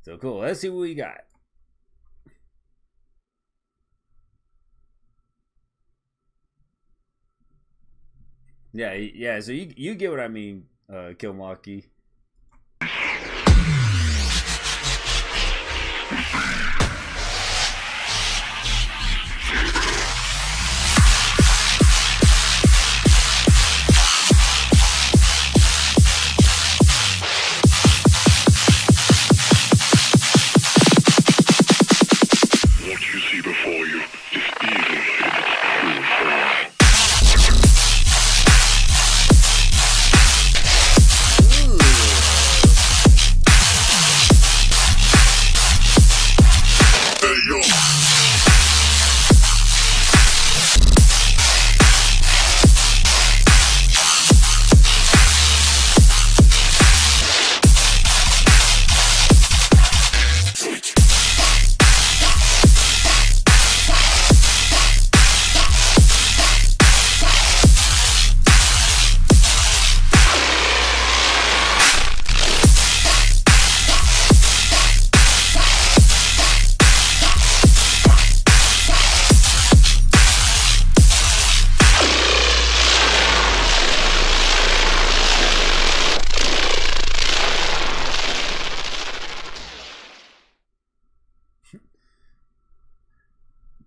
So cool, let's see what we got. Yeah, so you get what I mean, Killmonkey. What you see before you is evil.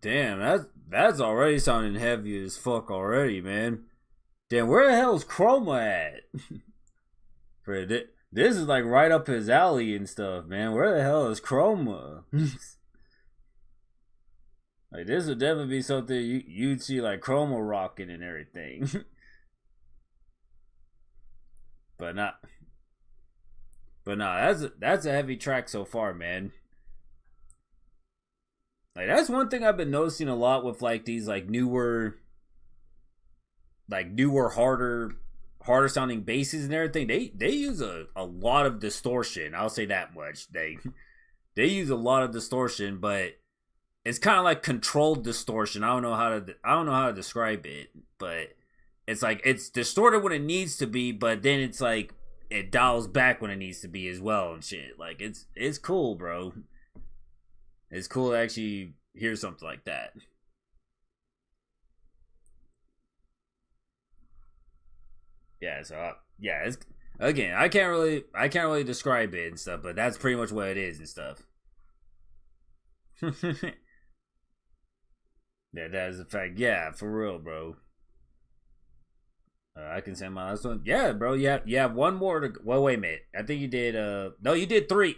Damn, that's already sounding heavy as fuck already, man. Damn, where the hell's Chroma at? This is like right up his alley and stuff, man. Where the hell is Chroma? Like, this would definitely be something you'd see like Chroma rocking and everything. But nah, that's a heavy track so far, man. Like, that's one thing I've been noticing a lot with like these like newer, harder sounding basses and everything. They use a lot of distortion. I'll say that much. They use a lot of distortion, but it's kind of like controlled distortion. I don't know how to describe it, but it's like it's distorted when it needs to be, but then it's like it dials back when it needs to be as well and shit. Like, it's cool, bro. It's cool to actually hear something like that. Yeah, so yeah, it's, again, I can't really describe it and stuff, but that's pretty much what it is and stuff. Yeah, that is a fact. Yeah, for real, bro. I can send my last one. Yeah, bro. You have one more to. Well, wait a minute. I think you did. No, you did 3.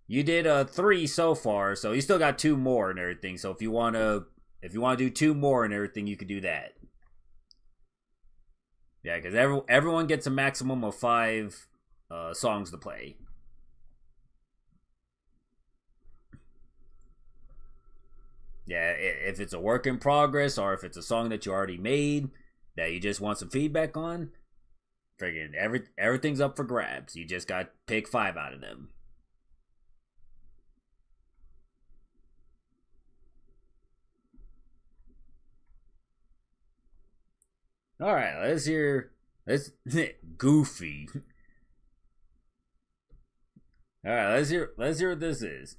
You did 3 so far, so you still got 2 more and everything. So if you wanna do 2 more and everything, you could do that. Yeah, because everyone gets a maximum of 5 songs to play. Yeah, if it's a work in progress or if it's a song that you already made that you just want some feedback on, friggin' everything's up for grabs. You just got to pick 5 out of them. All right, let's Goofy. All right, let's hear what this is.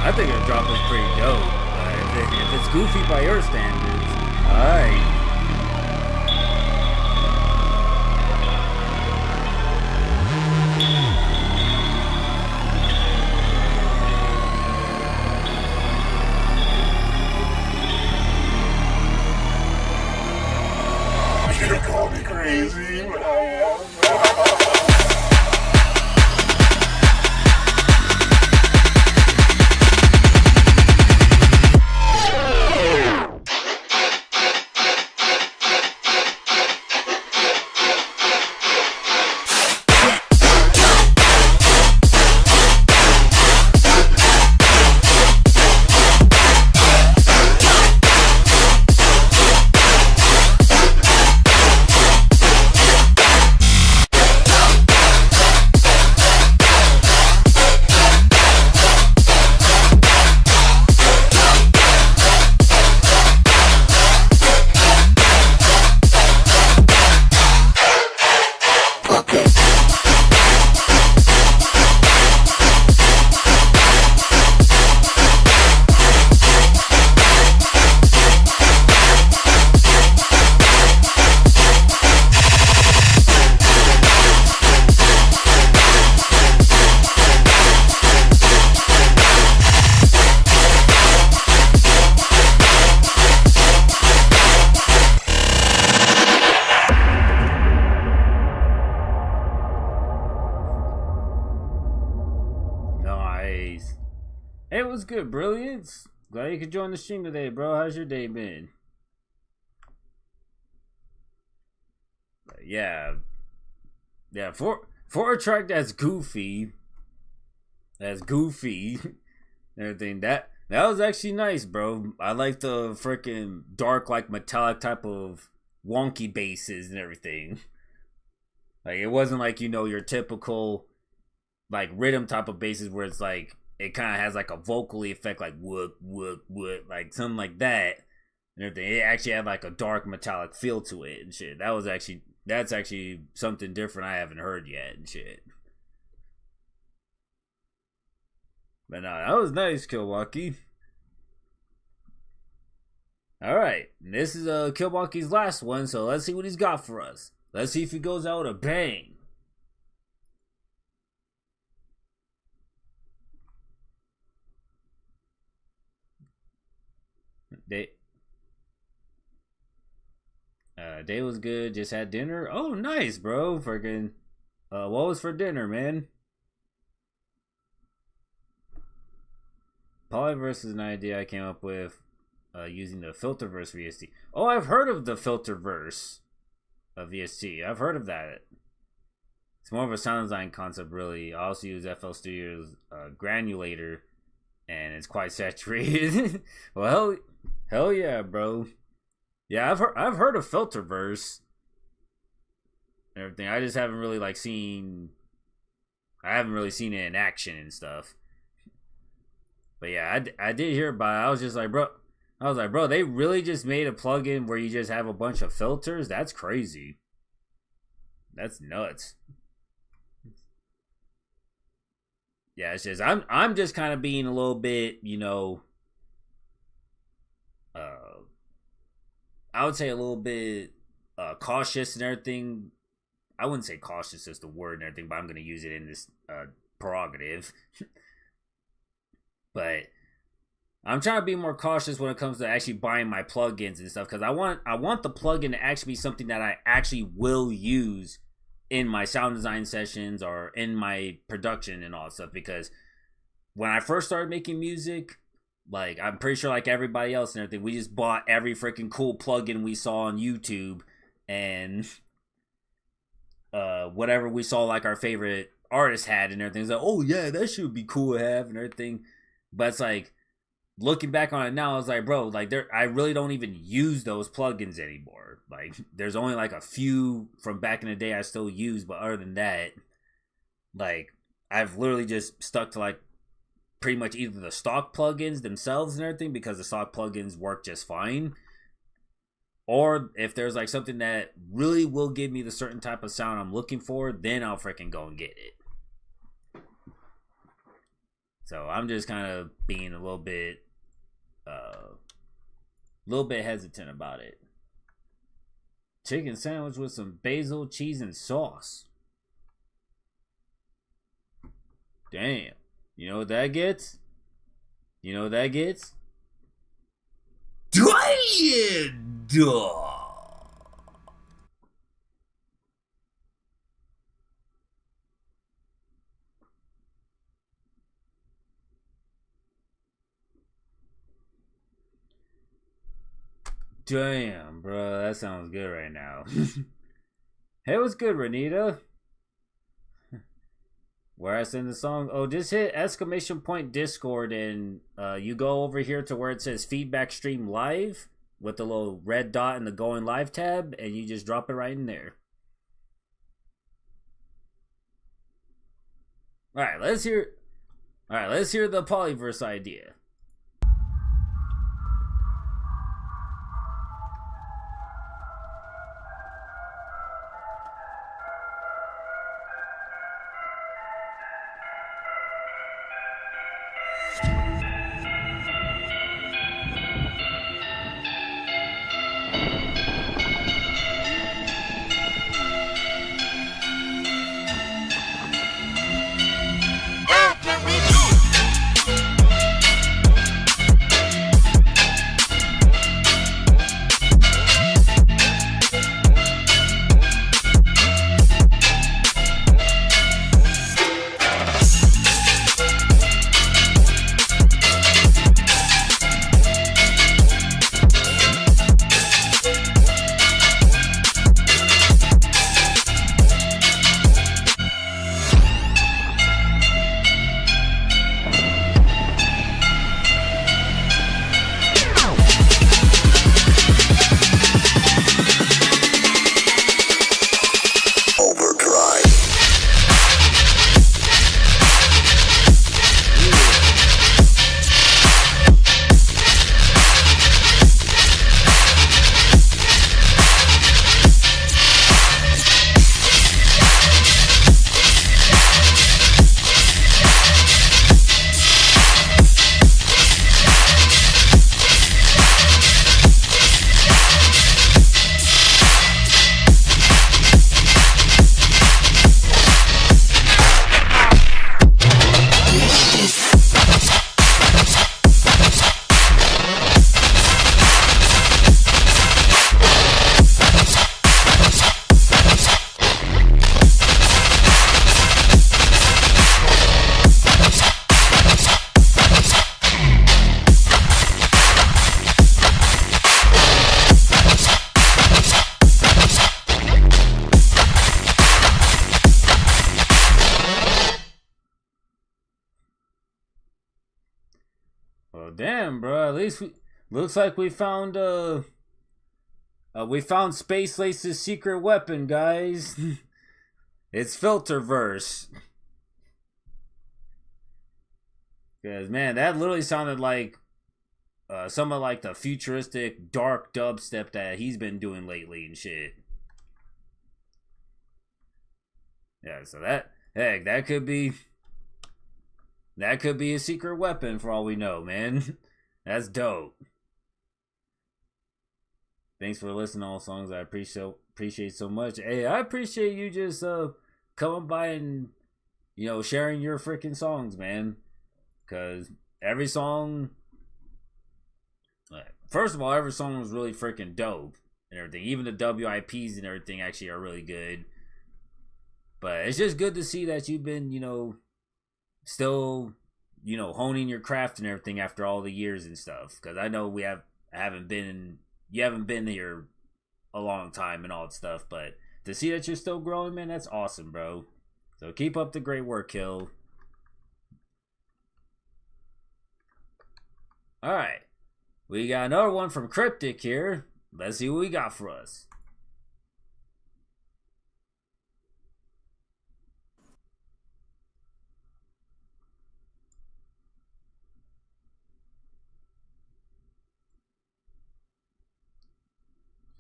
I think the drop is pretty dope. If it's goofy by your standards, alright. You call me crazy, but I am. Nice. Hey, it was good, Brilliance. Glad you could join the stream today, bro. How's your day been? Yeah. Yeah, for a track that's goofy. And everything. That was actually nice, bro. I like the freaking dark, like metallic type of wonky basses and everything. Like it wasn't like, you know, your typical like rhythm type of basses where it's like it kind of has like a vocally effect, like wood, like something like that and everything. It actually had like a dark metallic feel to it and shit. That's actually something different I haven't heard yet and shit. But no, that was nice, Killwalkie. Alright, this is Killwalkie's last one, so let's see what he's got for us. Let's see if he goes out with a bang. Day was good, just had dinner. Oh, nice, bro. Freaking, what was for dinner, man? Polyverse is an idea I came up with using the Filterverse VST. Oh, I've heard of the Filterverse VST. I've heard of that. It's more of a sound design concept, really. I also use FL Studio's granulator, and it's quite saturated. Well, hell yeah, bro. Yeah, I've heard of Filterverse and everything. I just haven't really I haven't really seen it in action and stuff. But yeah, I did hear about it. I was just like, bro, they really just made a plugin where you just have a bunch of filters? That's crazy. That's nuts. Yeah, it's just I'm just kind of being a little bit, you know, I would say a little bit cautious and everything. I wouldn't say cautious is the word and everything, but I'm going to use it in this prerogative. But I'm trying to be more cautious when it comes to actually buying my plugins and stuff, because I want the plugin to actually be something that I actually will use in my sound design sessions or in my production and all that stuff. Because when I first started making music, like, I'm pretty sure like everybody else and everything, we just bought every freaking cool plugin we saw on YouTube and whatever we saw like our favorite artist had and everything. It's like, oh yeah, that should be cool to have and everything. But it's like, looking back on it now, I was like, bro, like I really don't even use those plugins anymore. Like, there's only like a few from back in the day I still use, but other than that, like, I've literally just stuck to like pretty much either the stock plugins themselves and everything, because the stock plugins work just fine, or if there's like something that really will give me the certain type of sound I'm looking for, then I'll freaking go and get it. So I'm just kind of being a little bit hesitant about it. Chicken sandwich with some basil, cheese, and sauce. Damn. You know what that gets? You know what that gets? Damn! Damn, bro, that sounds good right now. Hey, what's good, Renita? Where I send the song? Oh, just hit !point Discord and you go over here to where it says feedback stream live with the little red dot in the going live tab, and you just drop it right in there. All right, let's hear the polyverse idea. Well, damn, bro. At least looks like we found Space Lace's secret weapon, guys. It's Filterverse. Because, man, that literally sounded like some of like the futuristic dark dubstep that he's been doing lately and shit. Yeah, so that could be a secret weapon for all we know, man. That's dope. Thanks for listening to all songs. I appreciate so much. Hey, I appreciate you just coming by and sharing your freaking songs, man. Cause every song, first of all, every song was really freaking dope and everything. Even the WIPs and everything actually are really good. But it's just good to see that you've been, still, honing your craft and everything after all the years and stuff. Cause I know you haven't been here a long time and all that stuff. But to see that you're still growing, man, that's awesome, bro. So keep up the great work, Kill. Alright, we got another one from Cryptic here. Let's see what we got for us.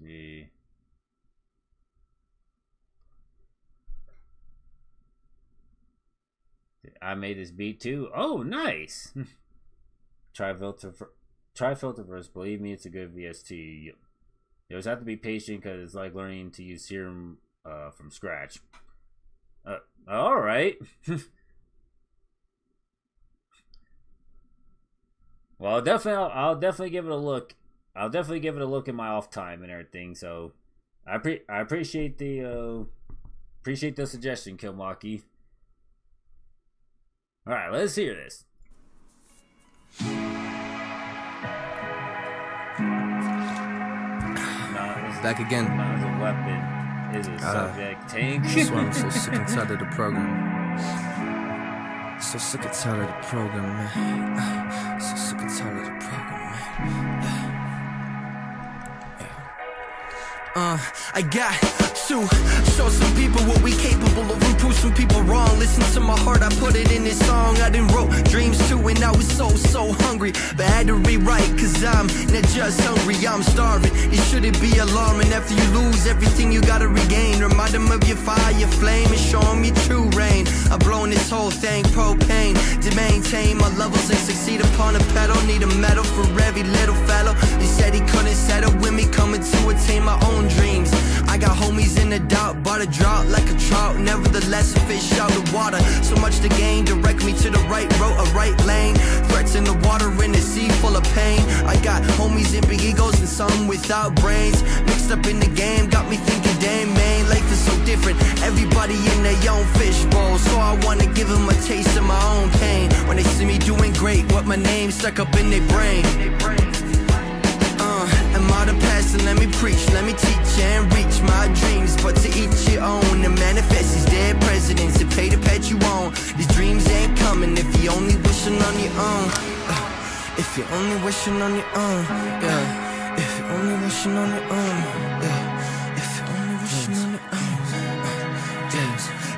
See. I made this beat too. Oh, nice. Try Filterverse. Believe me, it's a good VST. You just have to be patient because it's like learning to use Serum from scratch. All right. Well, I'll definitely give it a look. I'll definitely give it a look in my off time and everything. So, I appreciate the suggestion, Kilmaki. All right, let's hear this. Back again. Not as a weapon, is a subject. Tank. That's why I'm so sick and tired of the program. So sick and tired of the program, man. So sick and tired of the program, man. I got to show some people what we capable of and prove some people wrong. Listen to my heart, I put it in this song. I done wrote dreams too and I was so hungry, but I had to rewrite cause I'm not just hungry, I'm starving. It shouldn't be alarming after you lose everything you gotta regain. Remind them of your fire, your flame, and show them your true reign. I've blown this whole thing propane to maintain my levels and succeed upon a pedal. Need a medal for every little fellow. He said he couldn't settle with me, coming to attain my own dreams. I got homies in the doubt, but a drought like a trout. Nevertheless, a fish out of water. So much to gain, direct me to the right road, a right lane. Threats in the water, in the sea full of pain. I got homies in big egos and some without brains. Mixed up in the game, got me thinking, damn man, life is so different. Everybody in their own fishbowl, so I wanna give them a taste of my own pain. When they see me doing great, what my name stuck up in their brain. Am I the pastor? Let me preach, let me teach and reach my dreams. But to each your own, and manifest these dead presidents and pay the pet you own. These dreams ain't coming if you're only wishing on your own. If you're only wishing on your own, yeah. If you're only wishing on your own, yeah. If you're only wishing on your own,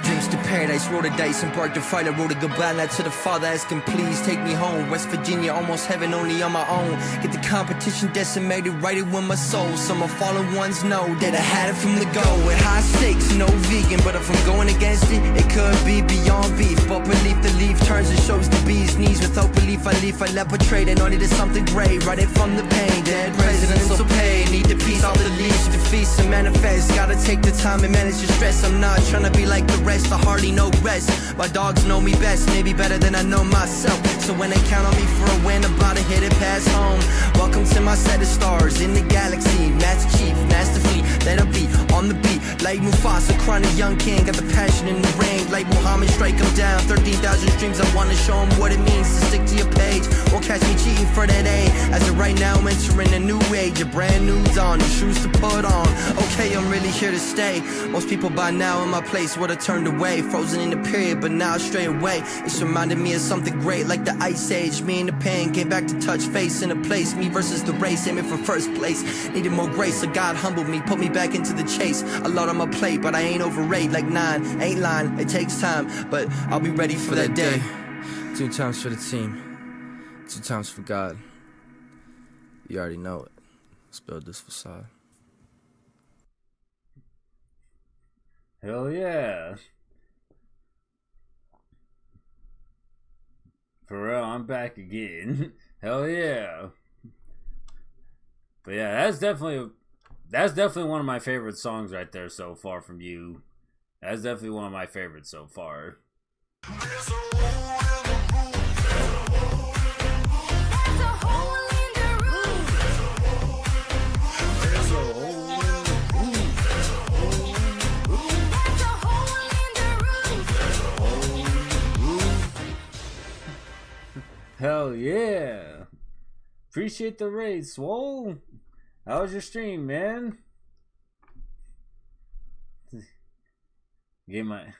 dreams to paradise, roll the dice, embarked to fight. I wrote a goodbye letter to the father, asking please take me home. West Virginia, almost heaven, only on my own. Get the competition decimated, write it with my soul. Some of fallen ones know that I had it from the go. With high stakes, no vegan, but if I'm going against it, it could be beyond beef. But belief, the leaf turns and shows the bee's knees. Without belief, I leave, I let portray. They know there's something great, right it from the pain. Dead presidents will pay, need the peace, all the leaves to feast and manifest. Gotta take the time and manage your stress. I'm not trying to be like the rest, I hardly know rest. My dogs know me best, maybe better than I know myself. So when they count on me for a win, about to hit it past home. Welcome to my set of stars in the galaxy. Master Chief, Master Fleet, let her be on the beat. Like Mufasa, chronic young king, got the passion in the ring. Like Muhammad, strike him down. 13,000 streams, I wanna show him what it means to stick to your page. Won't catch me cheating for that A. As of right now, I'm entering a new age. A brand new dawn, new shoes to put on. Okay, I'm really here to stay. Most people by now in my place would've turned away. Frozen in the period, but now straight away. It's reminded me of something great, like the Ice Age. Me and the pain came back to touch face in a place. Me versus the race, aiming for first place. Needed more grace, so God humbled me, put me back into the chase. A lot on my plate, but I ain't overrate. Like 9, ain't lying, it takes time, but I'll be ready for that day. 2 times for the team, 2 times for God. You already know it. Let's build this facade. Hell yeah. For real, I'm back again. Hell yeah. But yeah, that's definitely one of my favorite songs right there so far from you. That's definitely one of my favorites so far. Hell yeah. Appreciate the raid, Swole. How was your stream, man? Getting my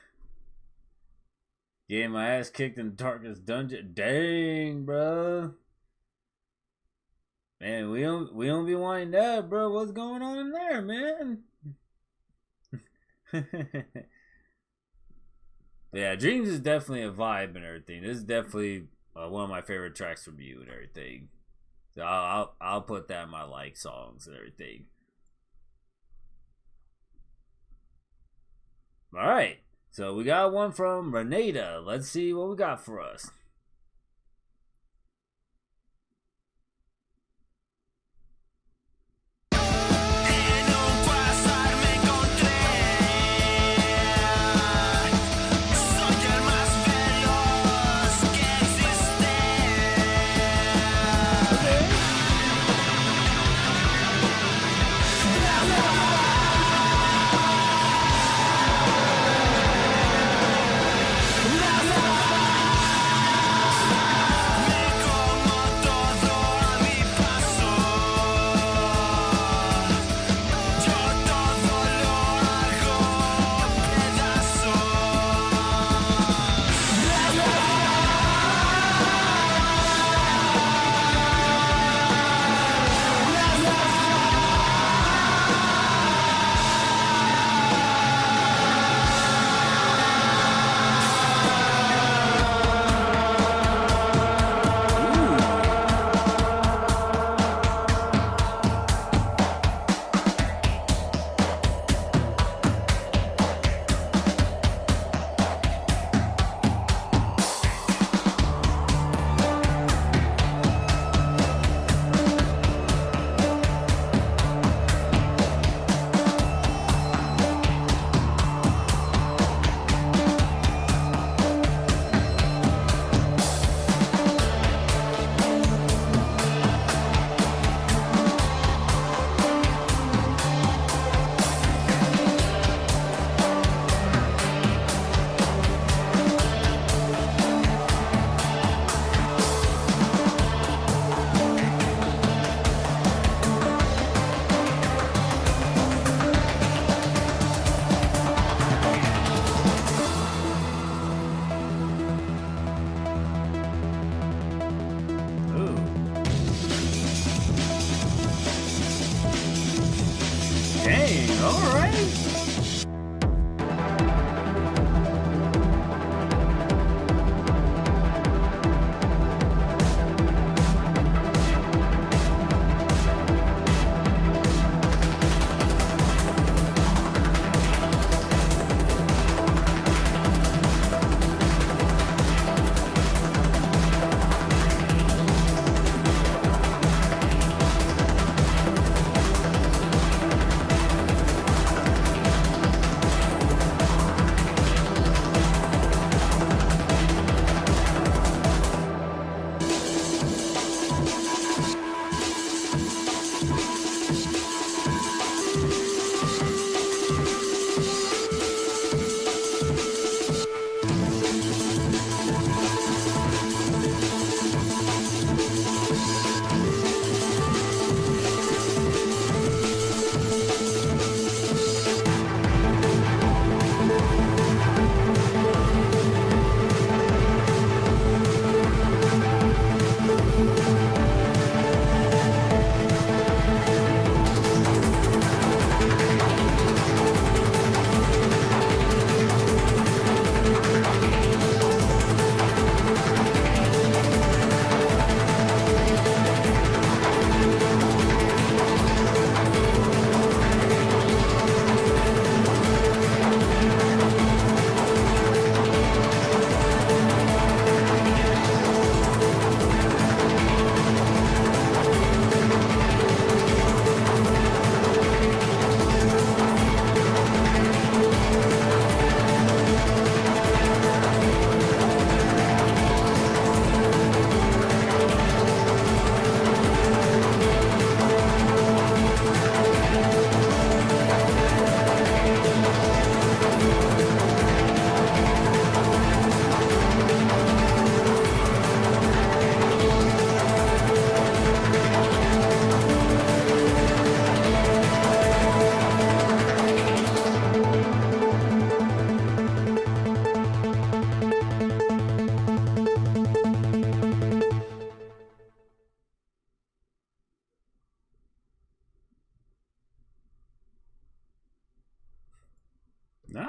ass kicked in the darkest dungeon. Dang, bro. Man, we don't be wanting that, bro. What's going on in there, man? Yeah, Dreams is definitely a vibe and everything. This is definitely one of my favorite tracks from you and everything. So I'll put that in my like songs and everything. All right, so we got one from Renata. Let's see what we got for us.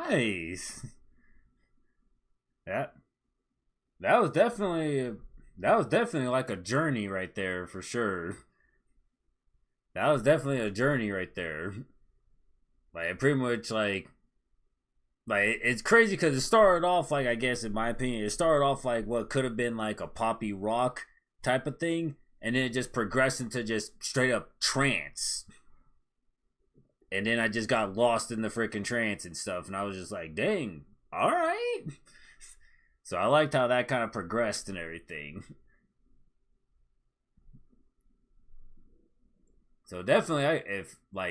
Nice. That was definitely like a journey right there for sure. That was definitely a journey right there. Like pretty much like it's crazy because it started off like, I guess in my opinion, it started off like what could have been like a poppy rock type of thing, and then it just progressed into just straight up trance. And then I just got lost in the freaking trance and stuff, and I was just like, dang, all right. So I liked how that kind of progressed and everything. So definitely, what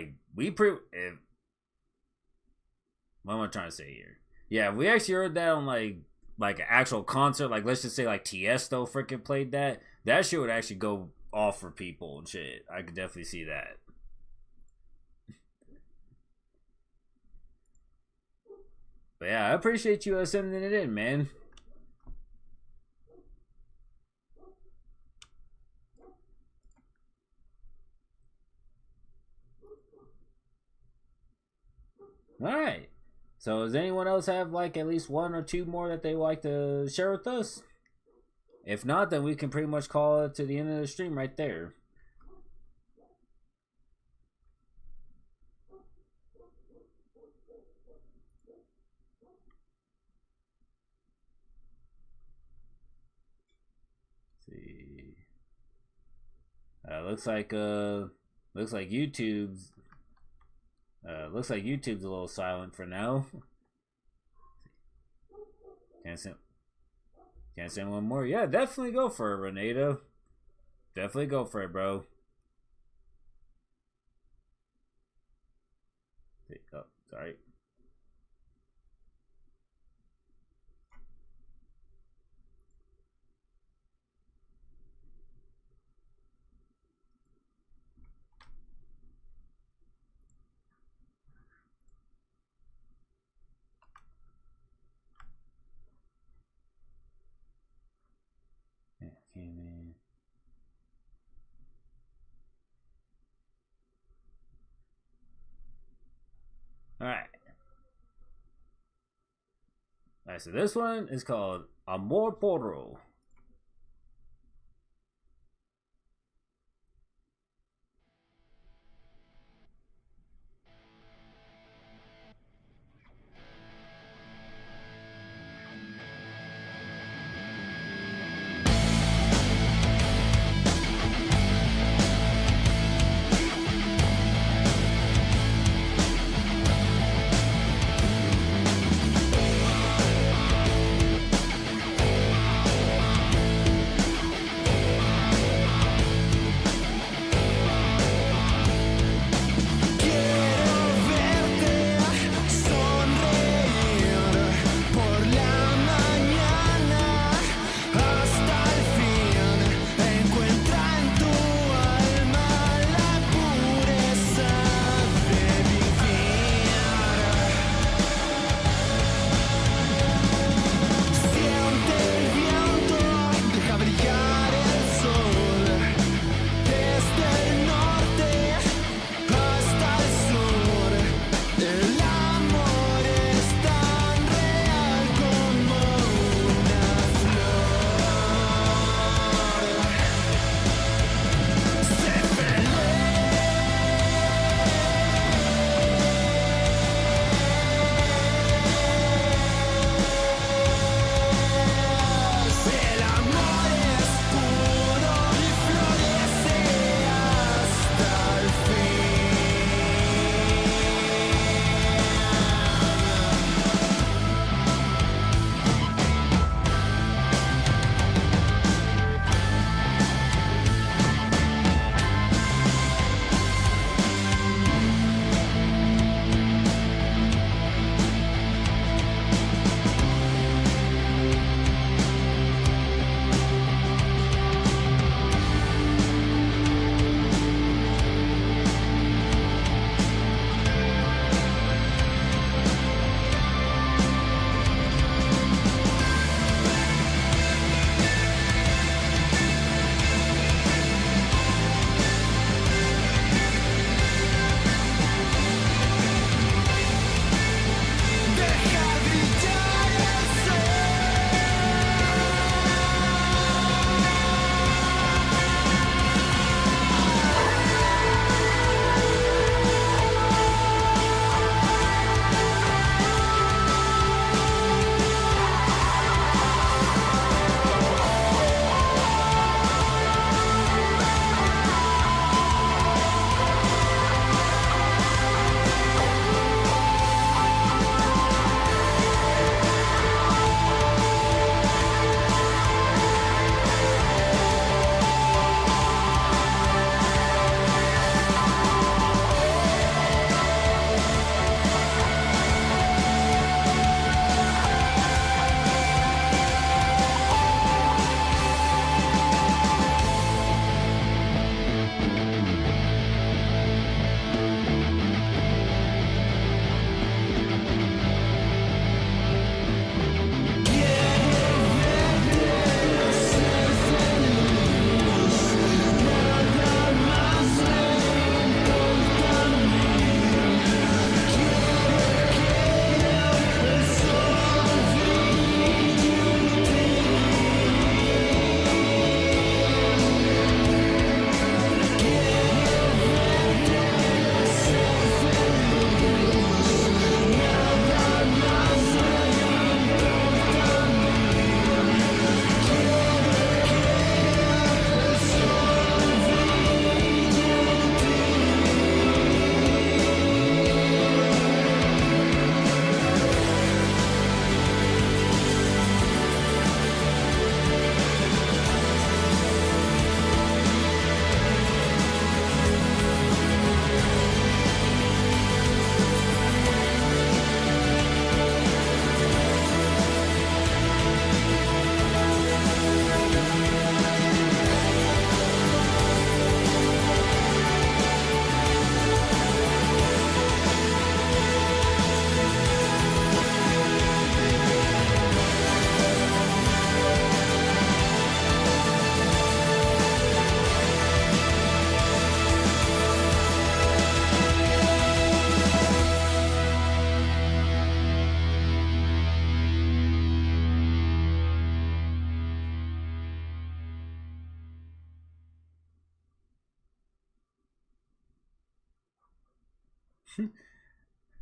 am I trying to say here? Yeah, if we actually heard that on like an actual concert, like let's just say like Tiesto freaking played that shit would actually go off for people and shit. I could definitely see that. But yeah, I appreciate you sending it in, man. Alright. So does anyone else have like at least one or two more that they would like to share with us? If not, then we can pretty much call it to the end of the stream right there. Let's see. Looks like YouTube's a little silent for now. Can't send one more. Yeah, definitely go for it, Renata. Definitely go for it, bro. Oh, sorry. Came in. Alright. Alright, so this one is called Amor Porro.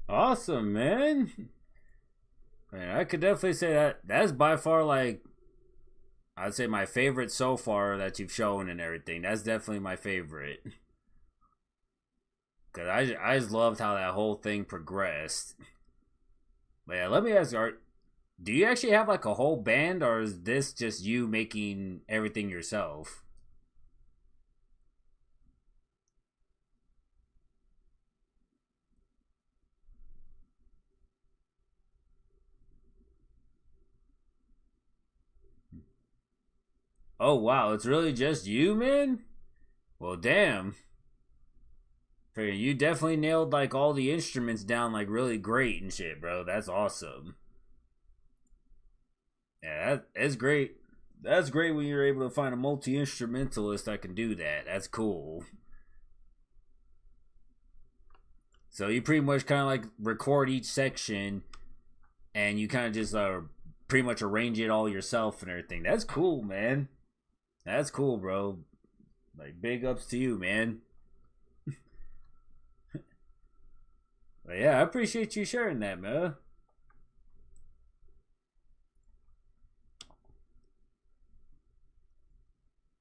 Awesome, man. Man, I could definitely say that's by far, like, I'd say my favorite so far that you've shown and everything. That's definitely my favorite. Cause I just loved how that whole thing progressed. But yeah, let me ask you, do you actually have like a whole band, or is this just you making everything yourself? Oh wow, it's really just you, man? Well, damn. Figure you definitely nailed like all the instruments down like really great and shit, bro. That's awesome. Yeah, that's great. That's great when you're able to find a multi-instrumentalist that can do that. That's cool. So you pretty much kind of like record each section and you kind of just pretty much arrange it all yourself and everything. That's cool, man. That's cool, bro. Like, big ups to you, man. But yeah, I appreciate you sharing that, man.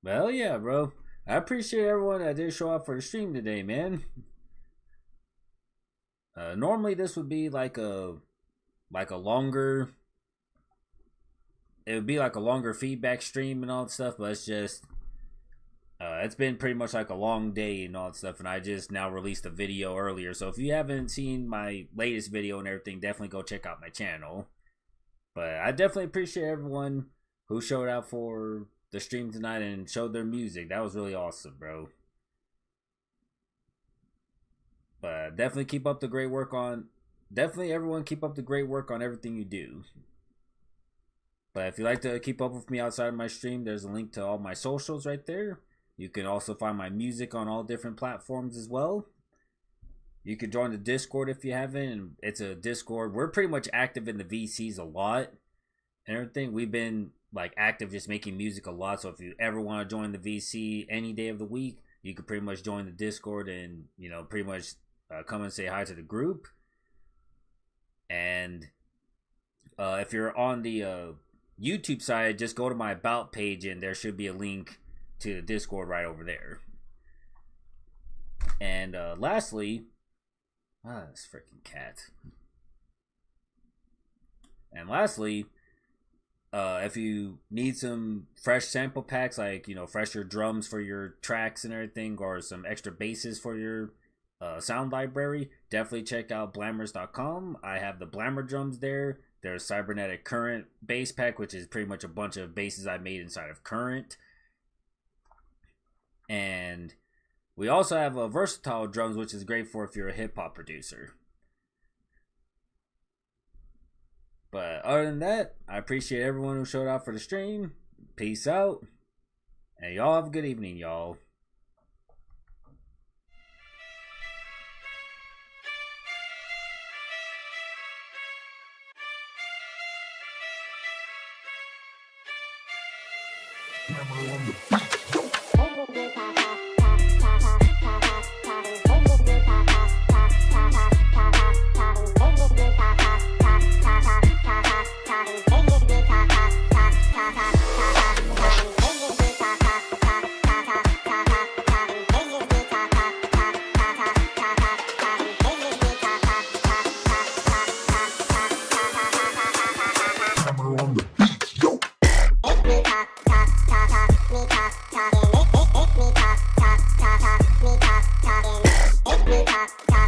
Well, yeah, bro. I appreciate everyone that did show up for the stream today, man. Normally this would be like a longer. It would be like a longer feedback stream and all that stuff, but it's just it's been pretty much like a long day and all that stuff, and I just now released a video earlier. So if you haven't seen my latest video and everything, definitely go check out my channel. But I definitely appreciate everyone who showed out for the stream tonight and showed their music. That was really awesome, bro. But definitely keep up the great work on. Definitely everyone keep up the great work on everything you do. But if you'd like to keep up with me outside of my stream, there's a link to all my socials right there. You can also find my music on all different platforms as well. You can join the Discord if you haven't. It's a Discord. We're pretty much active in the VCs a lot and everything. We've been like active just making music a lot. So if you ever want to join the VC any day of the week, you can pretty much join the Discord and, you know, pretty much come and say hi to the group. And if you're on the YouTube side, just go to my About page and there should be a link to the Discord right over there. And lastly, this freaking cat. And lastly, if you need some fresh sample packs, like, you know, fresher drums for your tracks and everything, or some extra basses for your sound library, definitely check out BLAMMERZ.com. I have the Blammer drums there. There's Cybernetic Current bass pack, which is pretty much a bunch of basses I made inside of Current. And we also have a Versatile drums, which is great for if you're a hip-hop producer. But other than that, I appreciate everyone who showed up for the stream. Peace out. And y'all have a good evening, y'all. Hammer on the